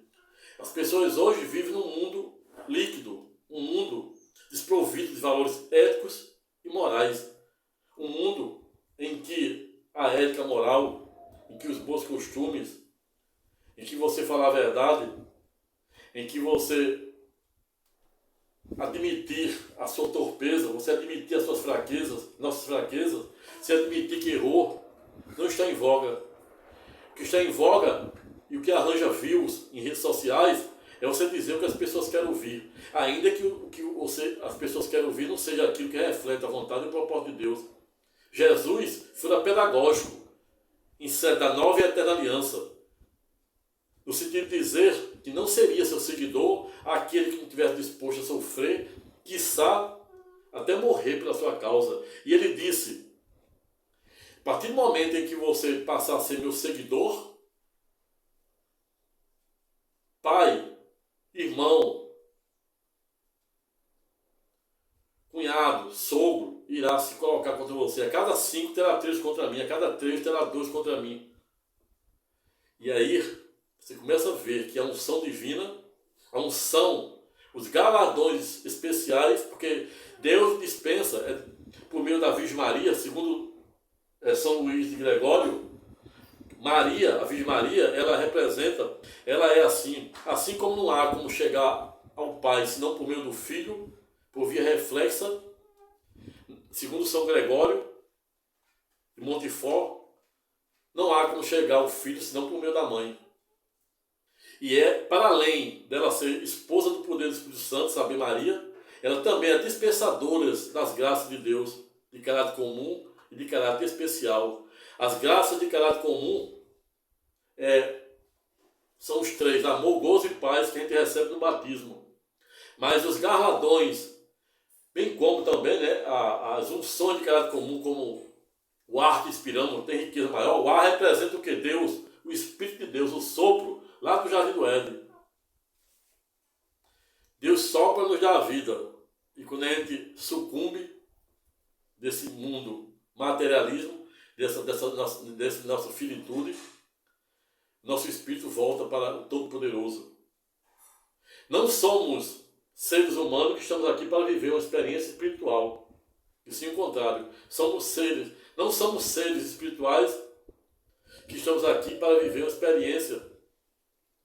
As pessoas hoje vivem num mundo líquido, um mundo desprovido de valores éticos e morais. Um mundo em que a ética moral, em que os bons costumes, em que você fala a verdade, em que você admitir a sua torpeza, você admitir as suas fraquezas, nossas fraquezas, você admitir que errou, não está em voga. O que está em voga e o que arranja views em redes sociais é você dizer o que as pessoas querem ouvir. Ainda que as pessoas querem ouvir não seja aquilo que reflete a vontade e o propósito de Deus. Jesus foi pedagógico em da nova e eterna aliança. No sentido de dizer que não seria seu seguidor aquele que não estivesse disposto a sofrer, quiçá até morrer pela sua causa. E ele disse, a partir do momento em que você passar a ser meu seguidor, pai, irmão, cunhado, sogro, irá se colocar contra você. A cada 5 terá 3 contra mim, a cada 3 terá 2 contra mim. E aí você começa a ver que a unção divina, a unção, os galardões especiais, porque Deus dispensa, por meio da Virgem Maria, segundo São Luís de Gregório, Maria, a Virgem Maria, ela representa, ela é assim como não há como chegar ao Pai, senão por meio do Filho, por via reflexa, segundo São Gregório de Montfort, não há como chegar ao Filho, senão por meio da Mãe. E para além dela ser esposa do poder do Espírito Santo, saber Maria, ela também é dispensadora das graças de Deus, de caráter comum e de caráter especial. As graças de caráter comum são os 3, amor, gozo e paz, que a gente recebe no batismo. Mas os galardões, bem como também as unções de caráter comum, como o ar que inspiramos, não tem riqueza maior. O ar representa o que? Deus, o Espírito de Deus, o sopro, lá do Jardim do Éden. Deus sopra nos dar a vida. E quando a gente sucumbe desse mundo materialismo, dessa nossa finitude, nosso espírito volta para o Todo-Poderoso. Não somos seres humanos que estamos aqui para viver uma experiência espiritual. E sim o contrário. Não somos seres espirituais que estamos aqui para viver uma experiência.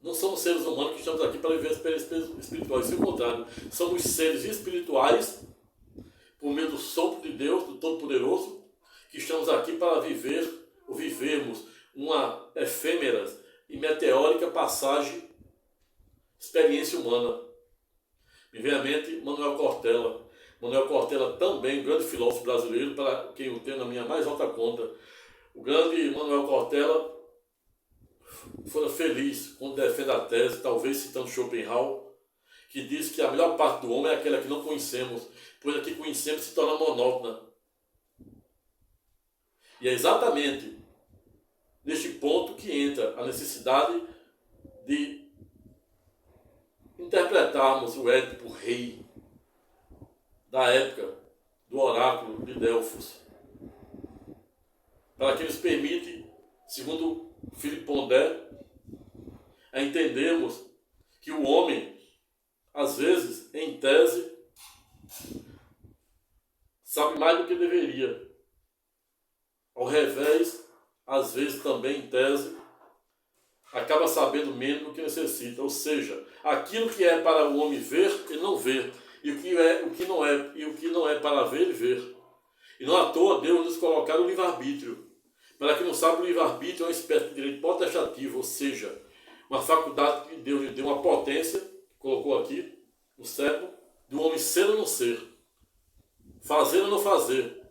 Não somos seres humanos que estamos aqui para viver uma experiência espiritual. E sim o contrário. Somos seres espirituais, por meio do sopro de Deus, do Todo-Poderoso, que estamos aqui para vivermos uma efêmera e meteórica passagem, experiência humana. Me vem à mente Manuel Cortella. Manuel Cortella também, grande filósofo brasileiro, para quem eu tenho na minha mais alta conta. O grande Manuel Cortella foi feliz quando defende a tese, talvez citando Schopenhauer, que diz que a melhor parte do homem é aquela que não conhecemos, pois a que conhecemos se torna monótona. E é exatamente neste ponto que entra a necessidade de interpretarmos o Édipo rei da época do oráculo de Delfos, para que nos permite, segundo Philippe Pondé, a entendermos que o homem, às vezes, em tese, sabe mais do que deveria. Ao revés, às vezes também em tese, acaba sabendo menos do que necessita. Ou seja, aquilo que é para o homem ver, ele não vê. E o que não é para ver, ele vê. E não à toa Deus nos colocar o livre-arbítrio. Para quem não sabe, o livre-arbítrio é uma espécie de direito potestativo, ou seja, uma faculdade que Deus lhe deu, uma potência, colocou aqui no cérebro, do homem ser ou não ser, fazer ou não fazer,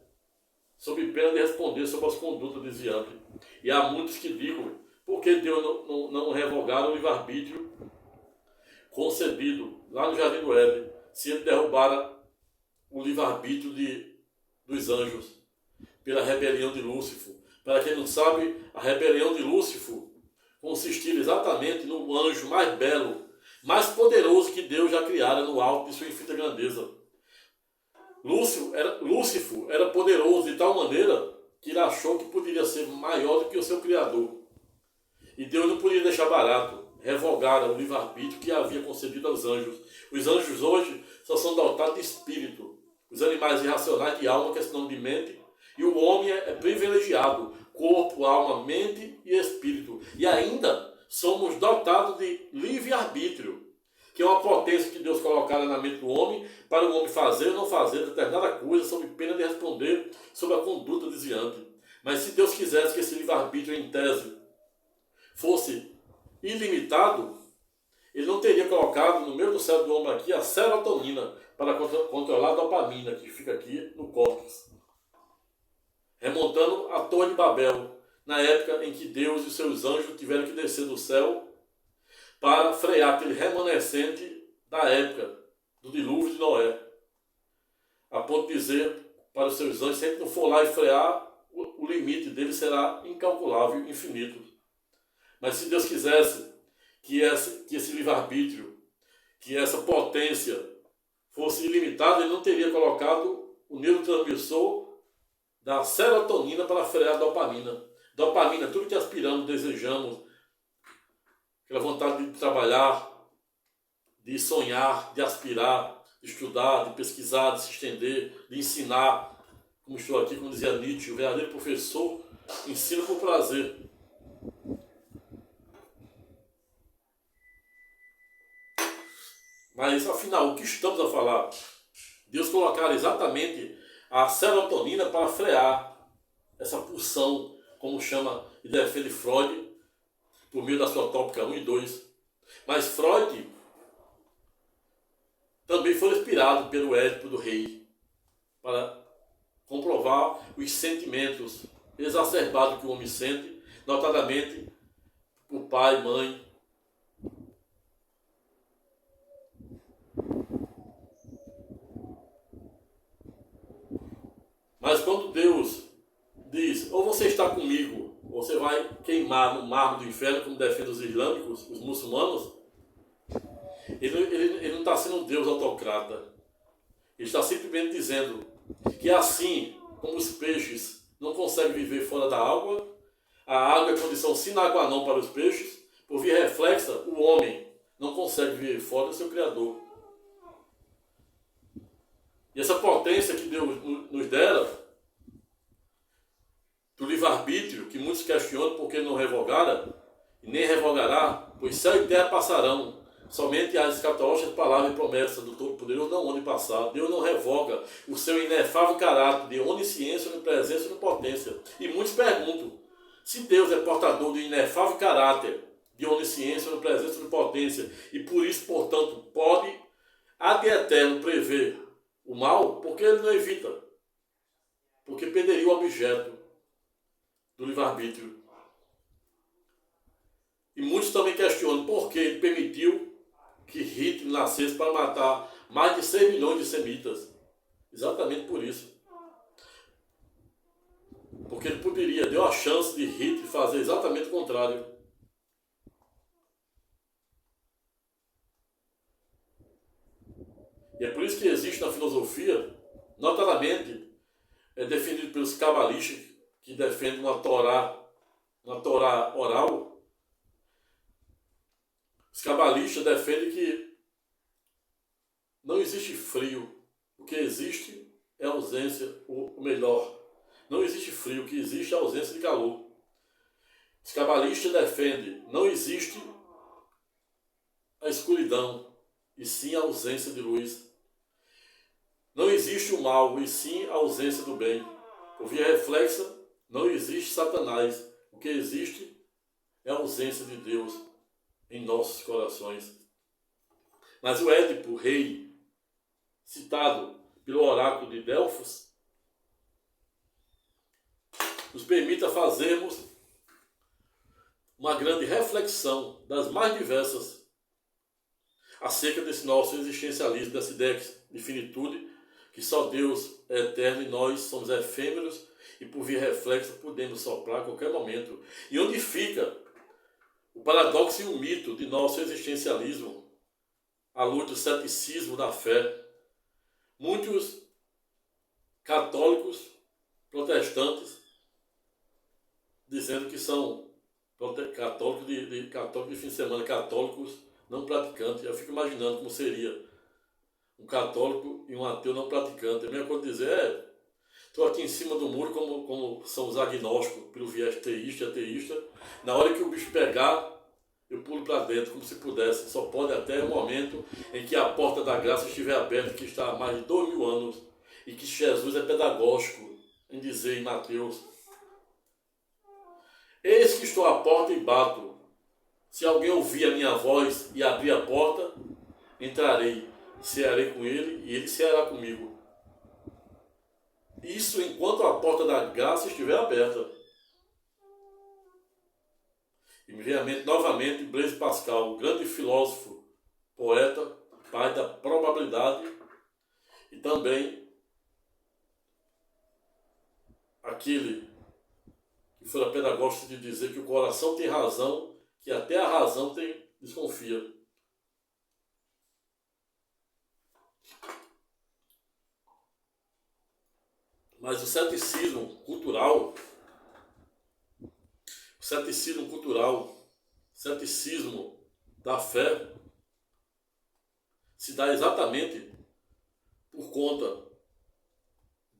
sob pena de responder sobre as condutas desviantes. E há muitos que digam, por que Deus não revogaram o livre-arbítrio concedido lá no Jardim do Éden, se ele derrubara o livre-arbítrio dos anjos, pela rebelião de Lúcifer. Para quem não sabe, a rebelião de Lúcifer consistia exatamente no anjo mais belo, mais poderoso que Deus já criara no alto de sua infinita grandeza. Lúcifer era poderoso de tal maneira que ele achou que poderia ser maior do que o seu Criador. E Deus não podia deixar barato, revogar o livre-arbítrio que havia concedido aos anjos. Os anjos hoje só são dotados de espírito. Os animais irracionais de alma, que é sinônimo de mente. E o homem é privilegiado, corpo, alma, mente e espírito. E ainda somos dotados de livre-arbítrio. que é uma potência que Deus colocara na mente do homem para o homem fazer ou não fazer determinada coisa sob pena de responder sobre a conduta desviante. Mas se Deus quisesse que esse livre-arbítrio, em tese, fosse ilimitado, ele não teria colocado no meio do cérebro do homem aqui a serotonina para controlar a dopamina, que fica aqui no córtex. Remontando a Torre de Babel, na época em que Deus e seus anjos tiveram que descer do céu para frear aquele remanescente da época do dilúvio de Noé. A ponto de dizer para os seus anjos, se ele não for lá e frear, o limite dele será incalculável, infinito. Mas se Deus quisesse que esse livre-arbítrio, que essa potência fosse ilimitada, ele não teria colocado o neurotransmissor da serotonina para frear a dopamina. Dopamina, tudo que aspiramos, desejamos, aquela vontade de trabalhar, de sonhar, de aspirar, de estudar, de pesquisar, de se estender, de ensinar. Como estou aqui, como dizia Nietzsche, o verdadeiro professor ensina por prazer. Mas, afinal, o que estamos a falar? Deus colocar exatamente a serotonina para frear essa pulsão, como chama e defende Freud, por meio da sua tópica 1 e 2. Mas Freud também foi inspirado pelo Édipo do Rei, para comprovar os sentimentos exacerbados que o homem sente, notadamente o pai, mãe. Mas quando Deus diz, ou você está comigo, ou você vai queimar no mármore do inferno, como defendem os islâmicos, os muçulmanos, ele não está sendo um Deus autocrata. Ele está simplesmente dizendo que assim como os peixes não conseguem viver fora da água, a água é condição sine qua non para os peixes, por via reflexa, o homem não consegue viver fora do seu Criador. E essa potência que Deus nos dera, do livre-arbítrio, que muitos questionam porque ele não revogara, e nem revogará, pois céu e terra passarão, somente as escatológicas palavras e promessas do Todo-Poderoso não onde passar. Deus não revoga o seu inefável caráter de onisciência, onipresença e onipotência. E muitos perguntam, se Deus é portador de inefável caráter de onisciência, onipresença e onipotência, e por isso, portanto, pode ad eterno prever o mal, por que ele não evita? Porque perderia o objeto do livre-arbítrio. E muitos também questionam por que ele permitiu que Hitler nascesse para matar mais de 6 milhões de semitas. Exatamente por isso. Porque ele poderia, deu a chance de Hitler fazer exatamente o contrário. E é por isso que existe na filosofia, notadamente, é defendido pelos cabalistas que defendem uma Torá oral. Os cabalistas defendem que não existe frio. O que existe é ausência, ou melhor, não existe frio, o que existe é ausência de calor. Os cabalistas defendem não existe a escuridão, e sim a ausência de luz. Não existe o mal, e sim a ausência do bem. Por via reflexa, não existe Satanás. O que existe é a ausência de Deus em nossos corações. Mas o Édipo, o rei, citado pelo oráculo de Delfos, nos permita fazermos uma grande reflexão das mais diversas acerca desse nosso existencialismo, dessa ideia de finitude, que só Deus é eterno e nós somos efêmeros e por via reflexa podemos soprar a qualquer momento. E onde fica o paradoxo e o mito de nosso existencialismo, à luz do ceticismo da fé? Muitos católicos, protestantes, dizendo que são católicos de fim de semana, católicos não praticantes. Eu fico imaginando como seria um católico e um ateu não praticante. É a mesma coisa dizer, estou aqui em cima do muro, como são os agnósticos, pelo viés teísta e ateísta. Na hora que o bicho pegar, eu pulo para dentro como se pudesse. Só pode até o momento em que a porta da graça estiver aberta, que está há mais de 2000 anos, e que Jesus é pedagógico em dizer em Mateus: eis que estou à porta e bato. Se alguém ouvir a minha voz e abrir a porta, entrarei, cearei com ele e ele ceará comigo. Isso enquanto a porta da graça estiver aberta. E me vem à mente novamente Blaise Pascal, o grande filósofo, poeta, pai da probabilidade, e também aquele que foi pedagógico de dizer que o coração tem razão, que até a razão desconfia. Mas o ceticismo cultural, ceticismo da fé, se dá exatamente por conta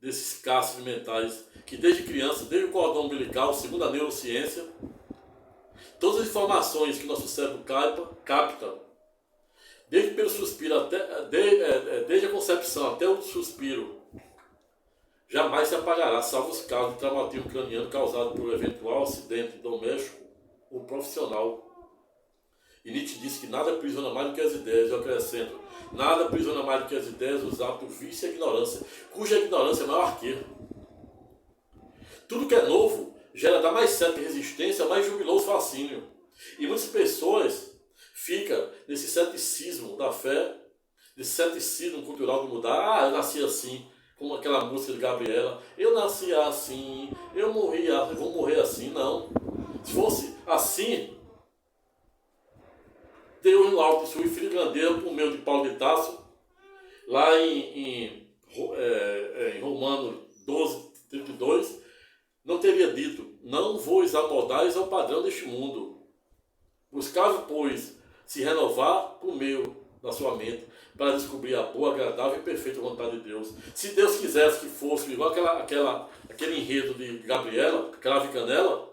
desses castros mentais que desde criança, desde o cordão umbilical, segundo a neurociência, todas as informações que nosso cérebro capta, desde pelo suspiro desde a concepção até o suspiro, jamais se apagará, salvo os casos de traumatismo craniano causado por eventual acidente doméstico ou profissional. E Nietzsche disse que nada aprisiona mais do que as ideias. Eu acrescento: nada aprisiona mais do que as ideias, os hábitos, o vício e a ignorância, cuja ignorância é maior arqueiro. Tudo que é novo gera da mais certa resistência, mais jubiloso fascínio. E muitas pessoas ficam nesse ceticismo da fé, nesse ceticismo cultural de mudar. Ah, eu nasci assim, como aquela música de Gabriela: eu nasci assim, eu morri assim, eu vou morrer assim. Não. Se fosse assim, Deus no alto, sua filha grandeira, por meio de Paulo de Tarso, lá em Romanos 12, 32, não teria dito: não vos amoldais ao padrão deste mundo. Buscai, pois, se renovar por meio da sua mente, para descobrir a boa, agradável e perfeita vontade de Deus. Se Deus quisesse que fosse igual aquele enredo de Gabriela, Cravo e Canela,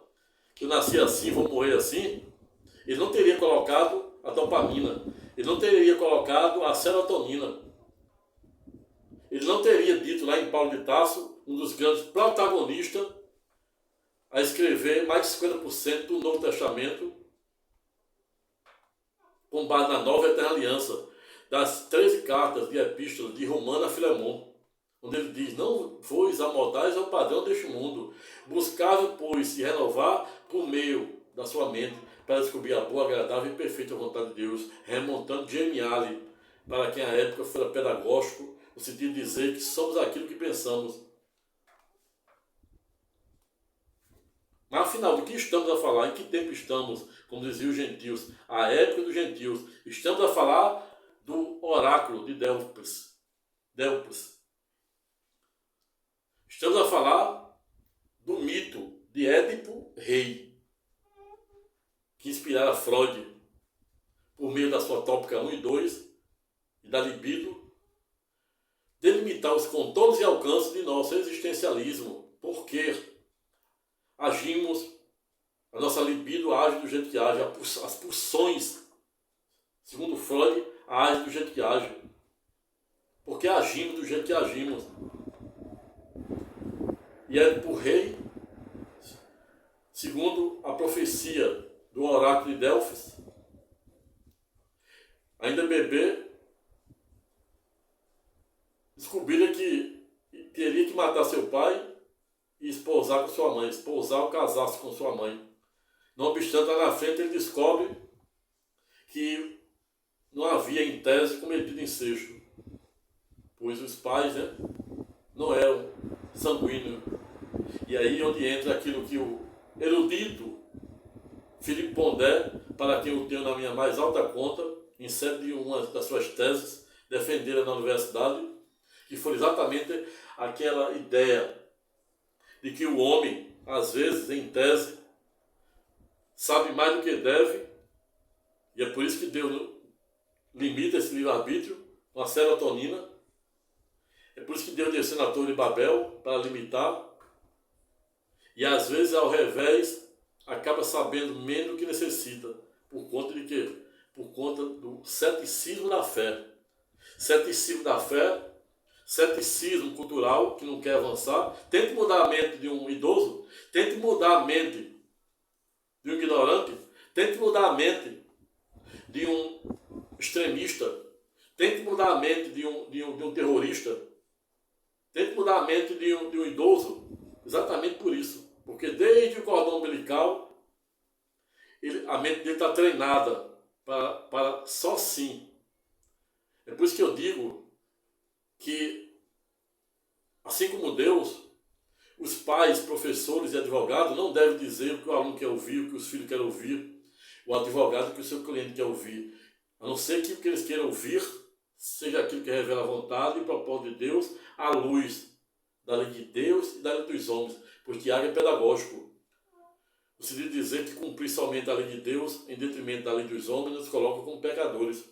que eu nasci assim, vou morrer assim, ele não teria colocado a dopamina, ele não teria colocado a serotonina, ele não teria dito lá em Paulo de Tarso, um dos grandes protagonistas, a escrever mais de 50% do Novo Testamento com base na Nova Eterna Aliança, das 13 cartas de epístola de Romano a Filemon, onde ele diz: não vos amoldais ao padrão deste mundo, buscai, pois, se renovar por meio da sua mente, para descobrir a boa, agradável e perfeita vontade de Deus, remontando Jamie Allen, para quem à época fora pedagógico, no sentido de dizer que somos aquilo que pensamos. Mas afinal, do que estamos a falar? Em que tempo estamos? Como diziam os gentios, a época dos gentios. Estamos a falar do oráculo de Delfos. Estamos a falar do mito de Édipo Rei, que inspirara Freud por meio da sua tópica 1 e 2 e da libido, delimitar os contornos e alcances de nosso existencialismo. Por quê? Agimos, a nossa libido age do jeito que age, as pulsões, segundo Freud, agem do jeito que age. Porque agimos do jeito que agimos. E Édipo Rei, segundo a profecia do oráculo de Delfos, ainda bebê, descobriram que teria que matar seu pai e esposar com sua mãe, esposar ou casar-se com sua mãe. Não obstante, lá na frente ele descobre que não havia em tese cometido incesto, pois os pais, não eram sanguíneos. E aí onde entra aquilo que o erudito Philippe Pondé, para quem eu tenho na minha mais alta conta, em sede de uma das suas teses, defendida na universidade, que foi exatamente aquela ideia de que o homem, às vezes, em tese, sabe mais do que deve, e é por isso que Deus limita esse livre-arbítrio com a serotonina. É por isso que Deus desceu na Torre de Babel para limitar, e às vezes, ao revés, acaba sabendo menos do que necessita, Por conta de quê? Por conta do ceticismo da fé. Ceticismo da fé, ceticismo cultural, que não quer avançar. Tente mudar a mente de um idoso, tente mudar a mente de um ignorante, tente mudar a mente de um extremista, tente mudar a mente de um terrorista, tente mudar a mente de um idoso, exatamente por isso. Porque desde o cordão umbilical, a mente dele está treinada para só sim. É por isso que eu digo que, assim como Deus, os pais, professores e advogados não devem dizer o que o aluno quer ouvir, o que os filhos querem ouvir, o advogado que o seu cliente quer ouvir. A não ser que o que eles queiram ouvir seja aquilo que revela a vontade e o propósito de Deus à luz da lei de Deus e da lei dos homens, porque Tiago é pedagógico. No sentido de dizer que cumprir somente a lei de Deus em detrimento da lei dos homens nos coloca como pecadores.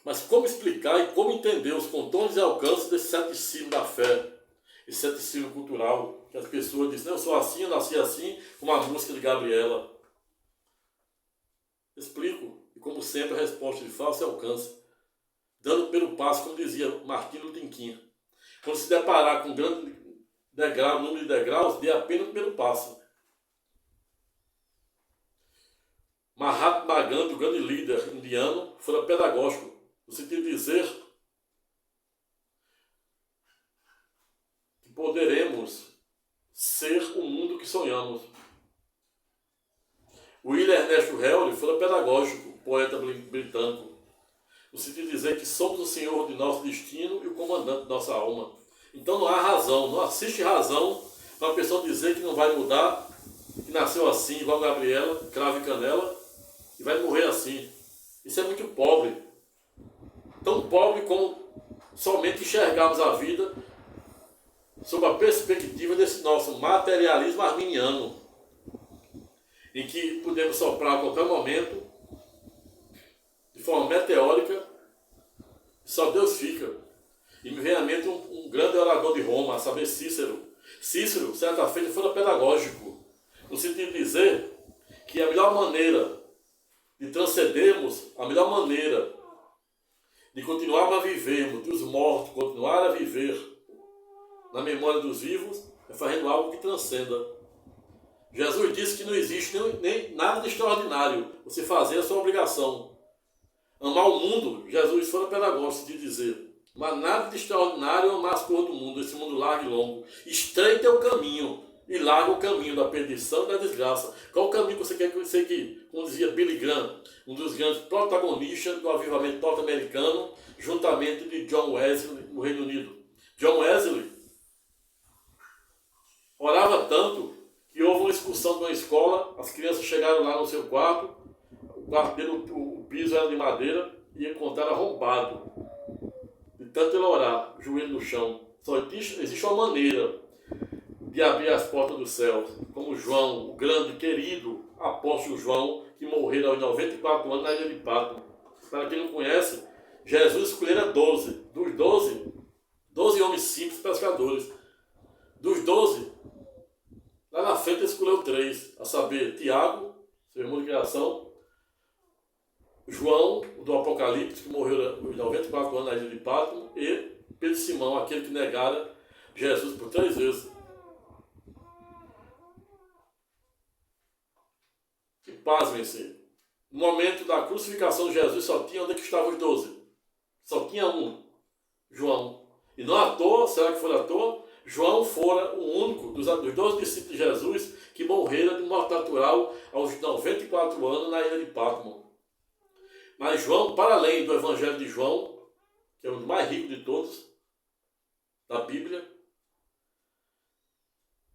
Mas como explicar e como entender os contornos e alcances desse ceticismo da fé, esse ceticismo cultural, que as pessoas dizem, não, eu sou assim, eu nasci assim, como a música de Gabriela. Explico, e como sempre a resposta de falso alcance, dando pelo passo, como dizia Martim Luther King. Quando se deparar com um grande degrau, número de degraus, dê apenas pelo passo. Mahatma Gandhi, o grande líder indiano, foi pedagógico, no sentido de dizer que poderemos ser o mundo que sonhamos. O William Ernesto Henley foi pedagógico, poeta britânico, no sentido de dizer que somos o senhor de nosso destino e o comandante de nossa alma. Então não há razão, não assiste razão para uma pessoa dizer que não vai mudar, que nasceu assim, igual a Gabriela, cravo e canela, e vai morrer assim. Isso é muito pobre. Tão pobre como somente enxergarmos a vida sob a perspectiva desse nosso materialismo arminiano, em que podemos soprar a qualquer momento, de forma meteórica, e só Deus fica. E me vem à mente um grande orador de Roma, a saber, Cícero. Cícero, certa feita, foi pedagógico, no sentido de dizer que a melhor maneira de transcendermos, a melhor maneira de continuarmos a vivermos, dos mortos continuar a viver na memória dos vivos, é fazendo algo que transcenda. Jesus disse que não existe nem nada de extraordinário. Você fazer a sua obrigação. Amar o mundo, Jesus foi pedagógico de dizer. Mas nada de extraordinário é amar as coisas do mundo, esse mundo largo e longo. Estreito é o caminho, e largo o caminho da perdição e da desgraça. Qual o caminho que você quer seguir? Como dizia Billy Graham, um dos grandes protagonistas do avivamento norte-americano, juntamente de John Wesley no Reino Unido. John Wesley orava tanto que houve uma excursão de uma escola, as crianças chegaram lá no seu quarto, o quarto dele, o piso era de madeira, e encontraram arrombado. De tanto ele orar, joelho no chão. Só existe uma maneira de abrir as portas do céu, como João, o grande, querido apóstolo João, que morreu aos 94 anos na ilha de Patmos. Para quem não conhece, Jesus escolhera 12. Dos 12 homens simples pescadores. Dos 12, lá na frente ele escolheu 3, a saber, Tiago, seu irmão de criação, João, o do Apocalipse, que morreu aos 94 anos na ilha de Patmos, e Pedro Simão, aquele que negara Jesus por 3 vezes. E pasmem-se, no momento da crucificação de Jesus só tinha onde é que estavam os 12? Só tinha um, João. E não à toa, será que foi à toa? João fora o único dos 12 discípulos de Jesus que morreram de morte natural aos 94 anos na ilha de Patmos. Mas João, para além do Evangelho de João, que é o mais rico de todos, da Bíblia,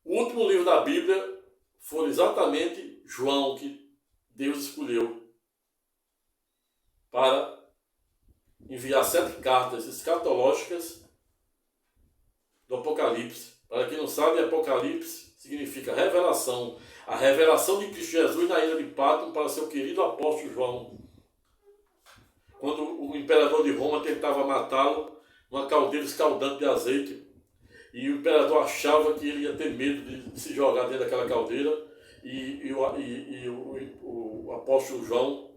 o último livro da Bíblia foi exatamente João, que Deus escolheu para enviar 7 cartas escatológicas do Apocalipse. Para quem não sabe, Apocalipse significa revelação. A revelação de Cristo Jesus na ilha de Patmos para seu querido apóstolo João. Quando o imperador de Roma tentava matá-lo, uma caldeira escaldante de azeite, E o imperador achava que ele ia ter medo de se jogar dentro daquela caldeira. O apóstolo João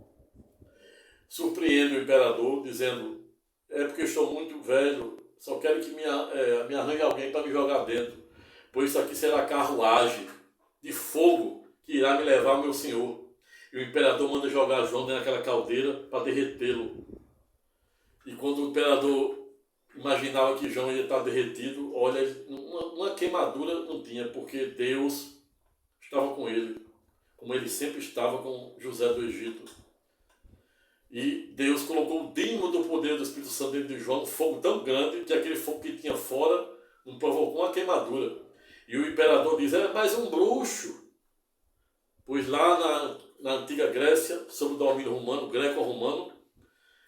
surpreende o imperador, dizendo: é porque eu estou muito velho, só quero que me arranhe alguém para me jogar dentro, pois isso aqui será carruagem de fogo que irá me levar ao meu senhor. E o imperador manda jogar João dentro daquela caldeira para derretê-lo. E quando o imperador imaginava que João ia estar derretido, olha, uma queimadura não tinha, porque Deus estava com ele, como ele sempre estava com José do Egito. E Deus colocou o dínamo do poder do Espírito Santo dentro de João, um fogo tão grande que aquele fogo que tinha fora não provocou uma queimadura. E o imperador diz: é mais um bruxo. Pois lá na antiga Grécia, sob o domínio romano, greco-romano,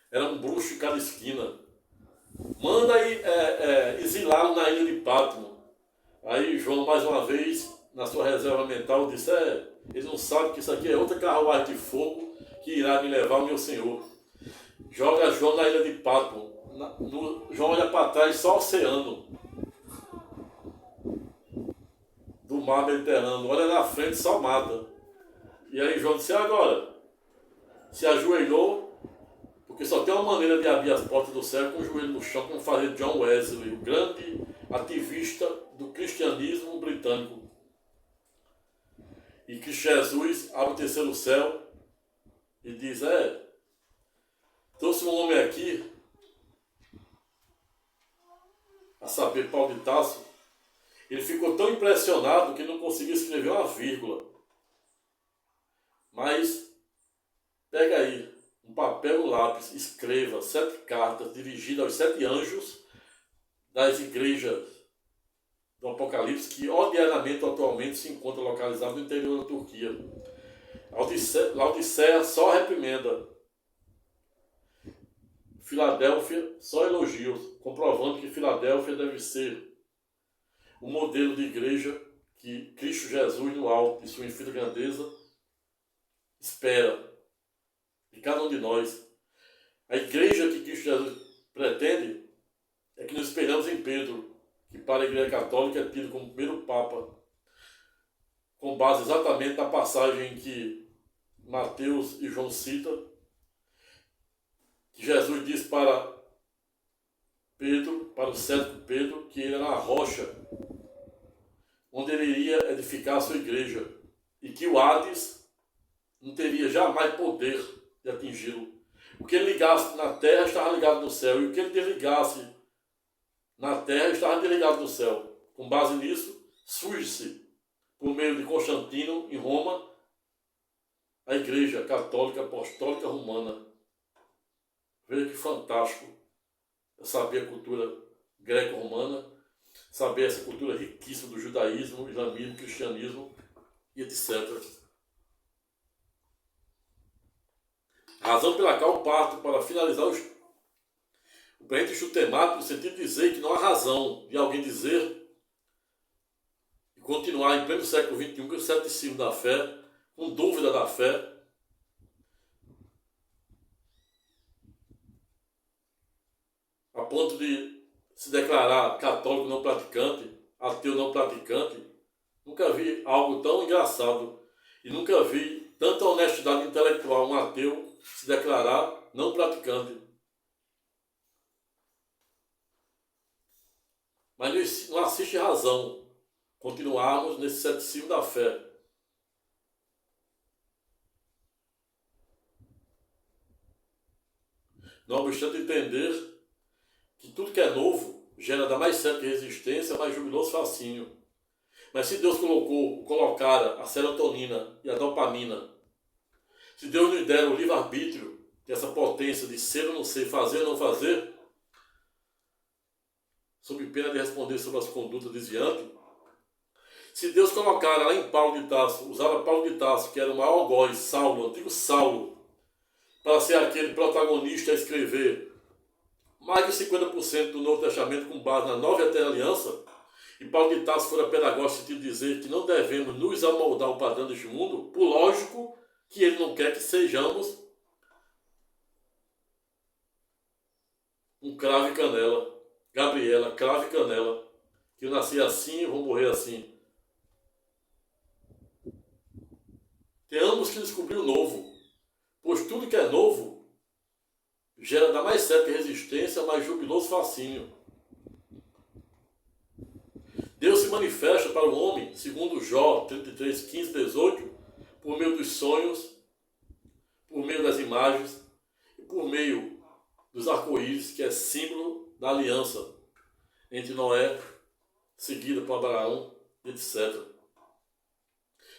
era um bruxo em cada esquina. Manda aí exilá-lo na ilha de Pátimo. Aí João, mais uma vez, na sua reserva mental, disse: eles não sabem que isso aqui é outra carruagem de fogo que irá me levar ao meu Senhor. Joga João na ilha de Pátimo. João olha para trás, só o oceano do mar Mediterrâneo. Olha na frente, só mata. E aí João disse: agora, se ajoelhou, porque só tem uma maneira de abrir as portas do céu com o joelho no chão, como fazer John Wesley, o grande ativista do cristianismo britânico. E que Jesus abre o terceiro céu e diz: trouxe um homem aqui, a saber, Paulo de Tarso. Ele ficou tão impressionado que não conseguia escrever uma vírgula. Mas, pega aí um papel e um lápis, escreva 7 cartas dirigidas aos 7 anjos das igrejas do Apocalipse, que ordinariamente atualmente se encontra localizado no interior da Turquia. Laodiceia só reprimenda. Filadélfia só elogios, comprovando que Filadélfia deve ser o modelo de igreja que Cristo Jesus, no alto de sua infinita grandeza, espera de cada um de nós. A igreja que Cristo Jesus pretende é que nos espelhamos em Pedro, que para a Igreja Católica é tido como o primeiro Papa, com base exatamente na passagem que Mateus e João citam, que Jesus disse para Pedro, para o cético Pedro, que ele era a rocha onde ele iria edificar a sua igreja, e que o Hades não teria jamais poder de atingi-lo. O que ele ligasse na terra estava ligado no céu, e o que ele desligasse na terra estava desligado no céu. Com base nisso, surge-se, por meio de Constantino, em Roma, a Igreja Católica Apostólica Romana. Veja que fantástico saber a cultura greco-romana, saber essa cultura riquíssima do judaísmo, islamismo, cristianismo e etc. A razão pela qual eu parto para finalizar o presente estudo temático, no sentido de dizer que não há razão de alguém dizer e continuar em pleno século XXI com o ceticismo da fé, com dúvida da fé, a ponto de se declarar católico não praticante, ateu não praticante. Nunca vi algo tão engraçado e nunca vi tanta honestidade intelectual um ateu se declarar não praticante. Mas não assiste razão continuarmos nesse ceticismo da fé. Não obstante entender que tudo que é novo gera da mais certa resistência, mais jubiloso fascínio. Mas se Deus colocara a serotonina e a dopamina, se Deus nos der o livre-arbítrio, essa potência de ser ou não ser, fazer ou não fazer, sob pena de responder sobre as condutas desviantes, se Deus colocar lá em Paulo de Tarso, usava Paulo de Tarso, que era o maior algoz, Saulo, o antigo Saulo, para ser aquele protagonista a escrever mais de 50% do Novo Testamento com base na Nova e Eterna Aliança, e Paulo de Tarso fora pedagógico no sentido de dizer que não devemos nos amoldar ao padrão deste mundo, por lógico que ele não quer que sejamos um cravo e canela. Gabriela, cravo e canela. que eu nasci assim e vou morrer assim. Temos que descobrir o novo, pois tudo que é novo gera da mais certa resistência, mais jubiloso fascínio. Deus se manifesta para o homem, segundo Jó 33, 15, 18, por meio dos sonhos, por meio das imagens e por meio dos arco-íris, que é símbolo da aliança entre Noé, seguida por Abraão, etc.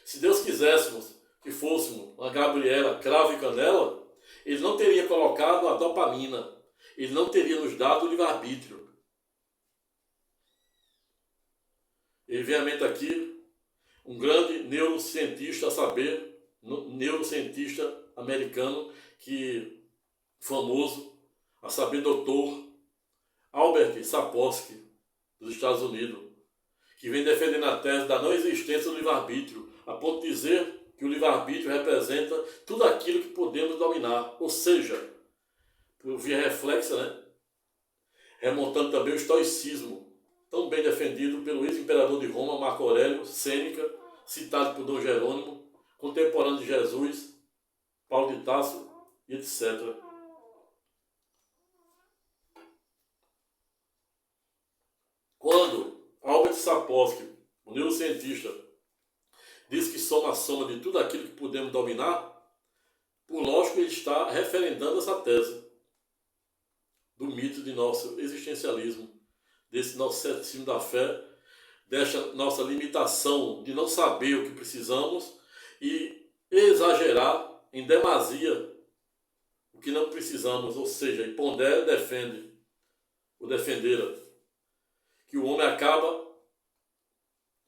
Se Deus quiséssemos que fôssemos uma Gabriela, cravo e canela, Ele não teria colocado a dopamina, Ele não teria nos dado o livre-arbítrio. Ele vem à mente aqui um grande neurocientista, a saber, neurocientista americano, que famoso, a saber, Dr. Albert Sapolsky, dos Estados Unidos, que vem defendendo a tese da não existência do livre-arbítrio, a ponto de dizer que o livre-arbítrio representa tudo aquilo que podemos dominar, ou seja, por via reflexa, né? Remontando também o estoicismo, tão bem defendido pelo ex-imperador de Roma, Marco Aurélio Sêneca, citado por Dom Jerônimo, contemporâneo de Jesus, Paulo de Tarso e etc. Quando Albert Sapolsky, o neurocientista, diz que somos a soma de tudo aquilo que podemos dominar, por lógico ele está referendando essa tese do mito de nosso existencialismo, desse nosso ceticismo da fé, dessa nossa limitação de não saber o que precisamos e exagerar em demasia o que não precisamos, ou seja, e pondera defende, o defendera, que o homem acaba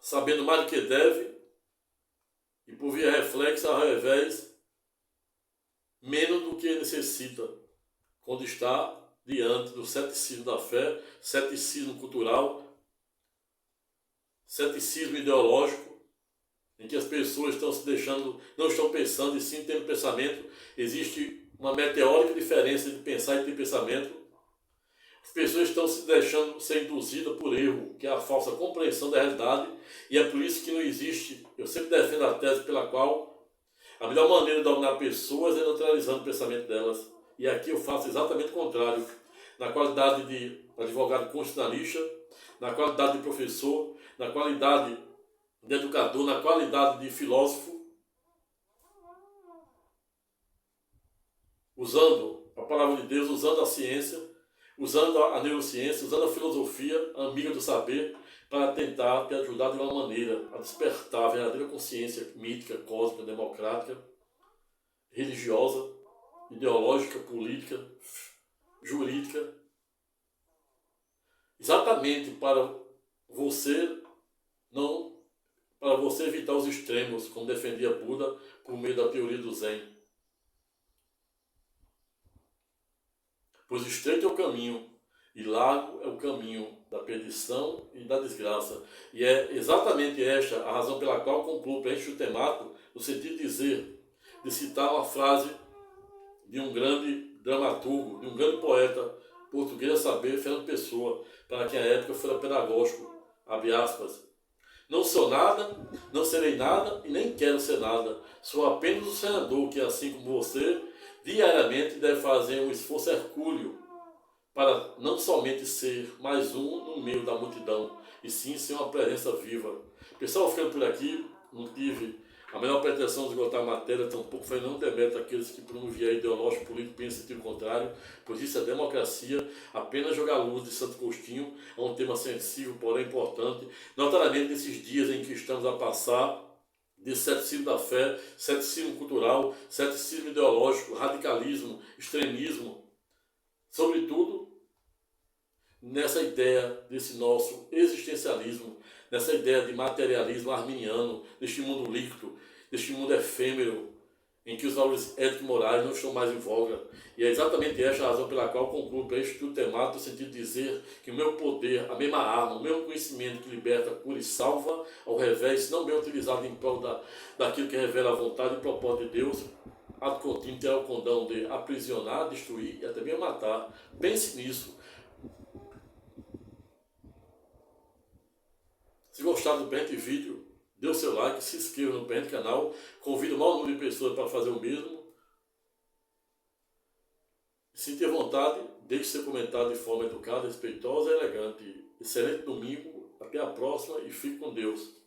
sabendo mais do que deve e por via reflexa, ao revés, menos do que necessita, quando está diante do ceticismo da fé, ceticismo cultural, ceticismo ideológico, em que as pessoas estão se deixando, não estão pensando e sim tendo pensamento. Existe uma meteórica diferença de pensar e ter pensamento. As pessoas estão se deixando ser induzidas por erro, que é a falsa compreensão da realidade, e é por isso que não existe, eu sempre defendo a tese pela qual a melhor maneira de dominar pessoas é neutralizando o pensamento delas. E aqui eu faço exatamente o contrário. Na qualidade de advogado constitucionalista, na qualidade de professor, na qualidade de educador, na qualidade de filósofo, usando a palavra de Deus, usando a ciência, usando a neurociência, usando a filosofia, a amiga do saber, para tentar te ajudar de uma maneira a despertar a verdadeira consciência mítica, cósmica, democrática, religiosa, ideológica, política, jurídica, exatamente para você evitar os extremos, como defendia Buda por meio da teoria do Zen. Pois estreito é o caminho e largo é o caminho da perdição e da desgraça. E é exatamente esta a razão pela qual concluo o Preenche o Temato, no sentido de dizer, de citar uma frase de um grande dramaturgo, de um grande poeta português, a saber, Fernando Pessoa, para quem à época fora pedagógico, abre aspas. Não sou nada, não serei nada e nem quero ser nada. Sou apenas um senador que, assim como você, diariamente deve fazer um esforço hercúleo para não somente ser mais um no meio da multidão, e sim ser uma presença viva. Pessoal, ficando por aqui, não tive a menor pretensão de esgotar a matéria, tampouco foi não demérito aqueles que por um viés ideológico político pensam em sentido contrário, pois isso é democracia, apenas jogar luz de Santo Agostinho a um tema sensível, porém importante, notadamente nesses dias em que estamos a passar de ceticismo da fé, ceticismo cultural, ceticismo ideológico, radicalismo, extremismo, sobretudo nessa ideia desse nosso existencialismo, nessa ideia de materialismo arminiano, deste mundo líquido, deste mundo efêmero, em que os valores éticos e morais não estão mais em voga. E é exatamente esta a razão pela qual concluo para este estudo temático, no sentido de dizer que o meu poder, a mesma arma, o mesmo conhecimento que liberta, cura e salva, ao revés, se não bem utilizado em prol daquilo que revela a vontade e o propósito de Deus, ato contínuo terá o condão de aprisionar, destruir e até mesmo matar. Pense nisso. gostado do presente vídeo, dê o seu like, se inscreva no presente canal, convide o maior número de pessoas para fazer o mesmo. Se tiver vontade, deixe seu comentário de forma educada, respeitosa e elegante. Excelente domingo, até a próxima e fique com Deus.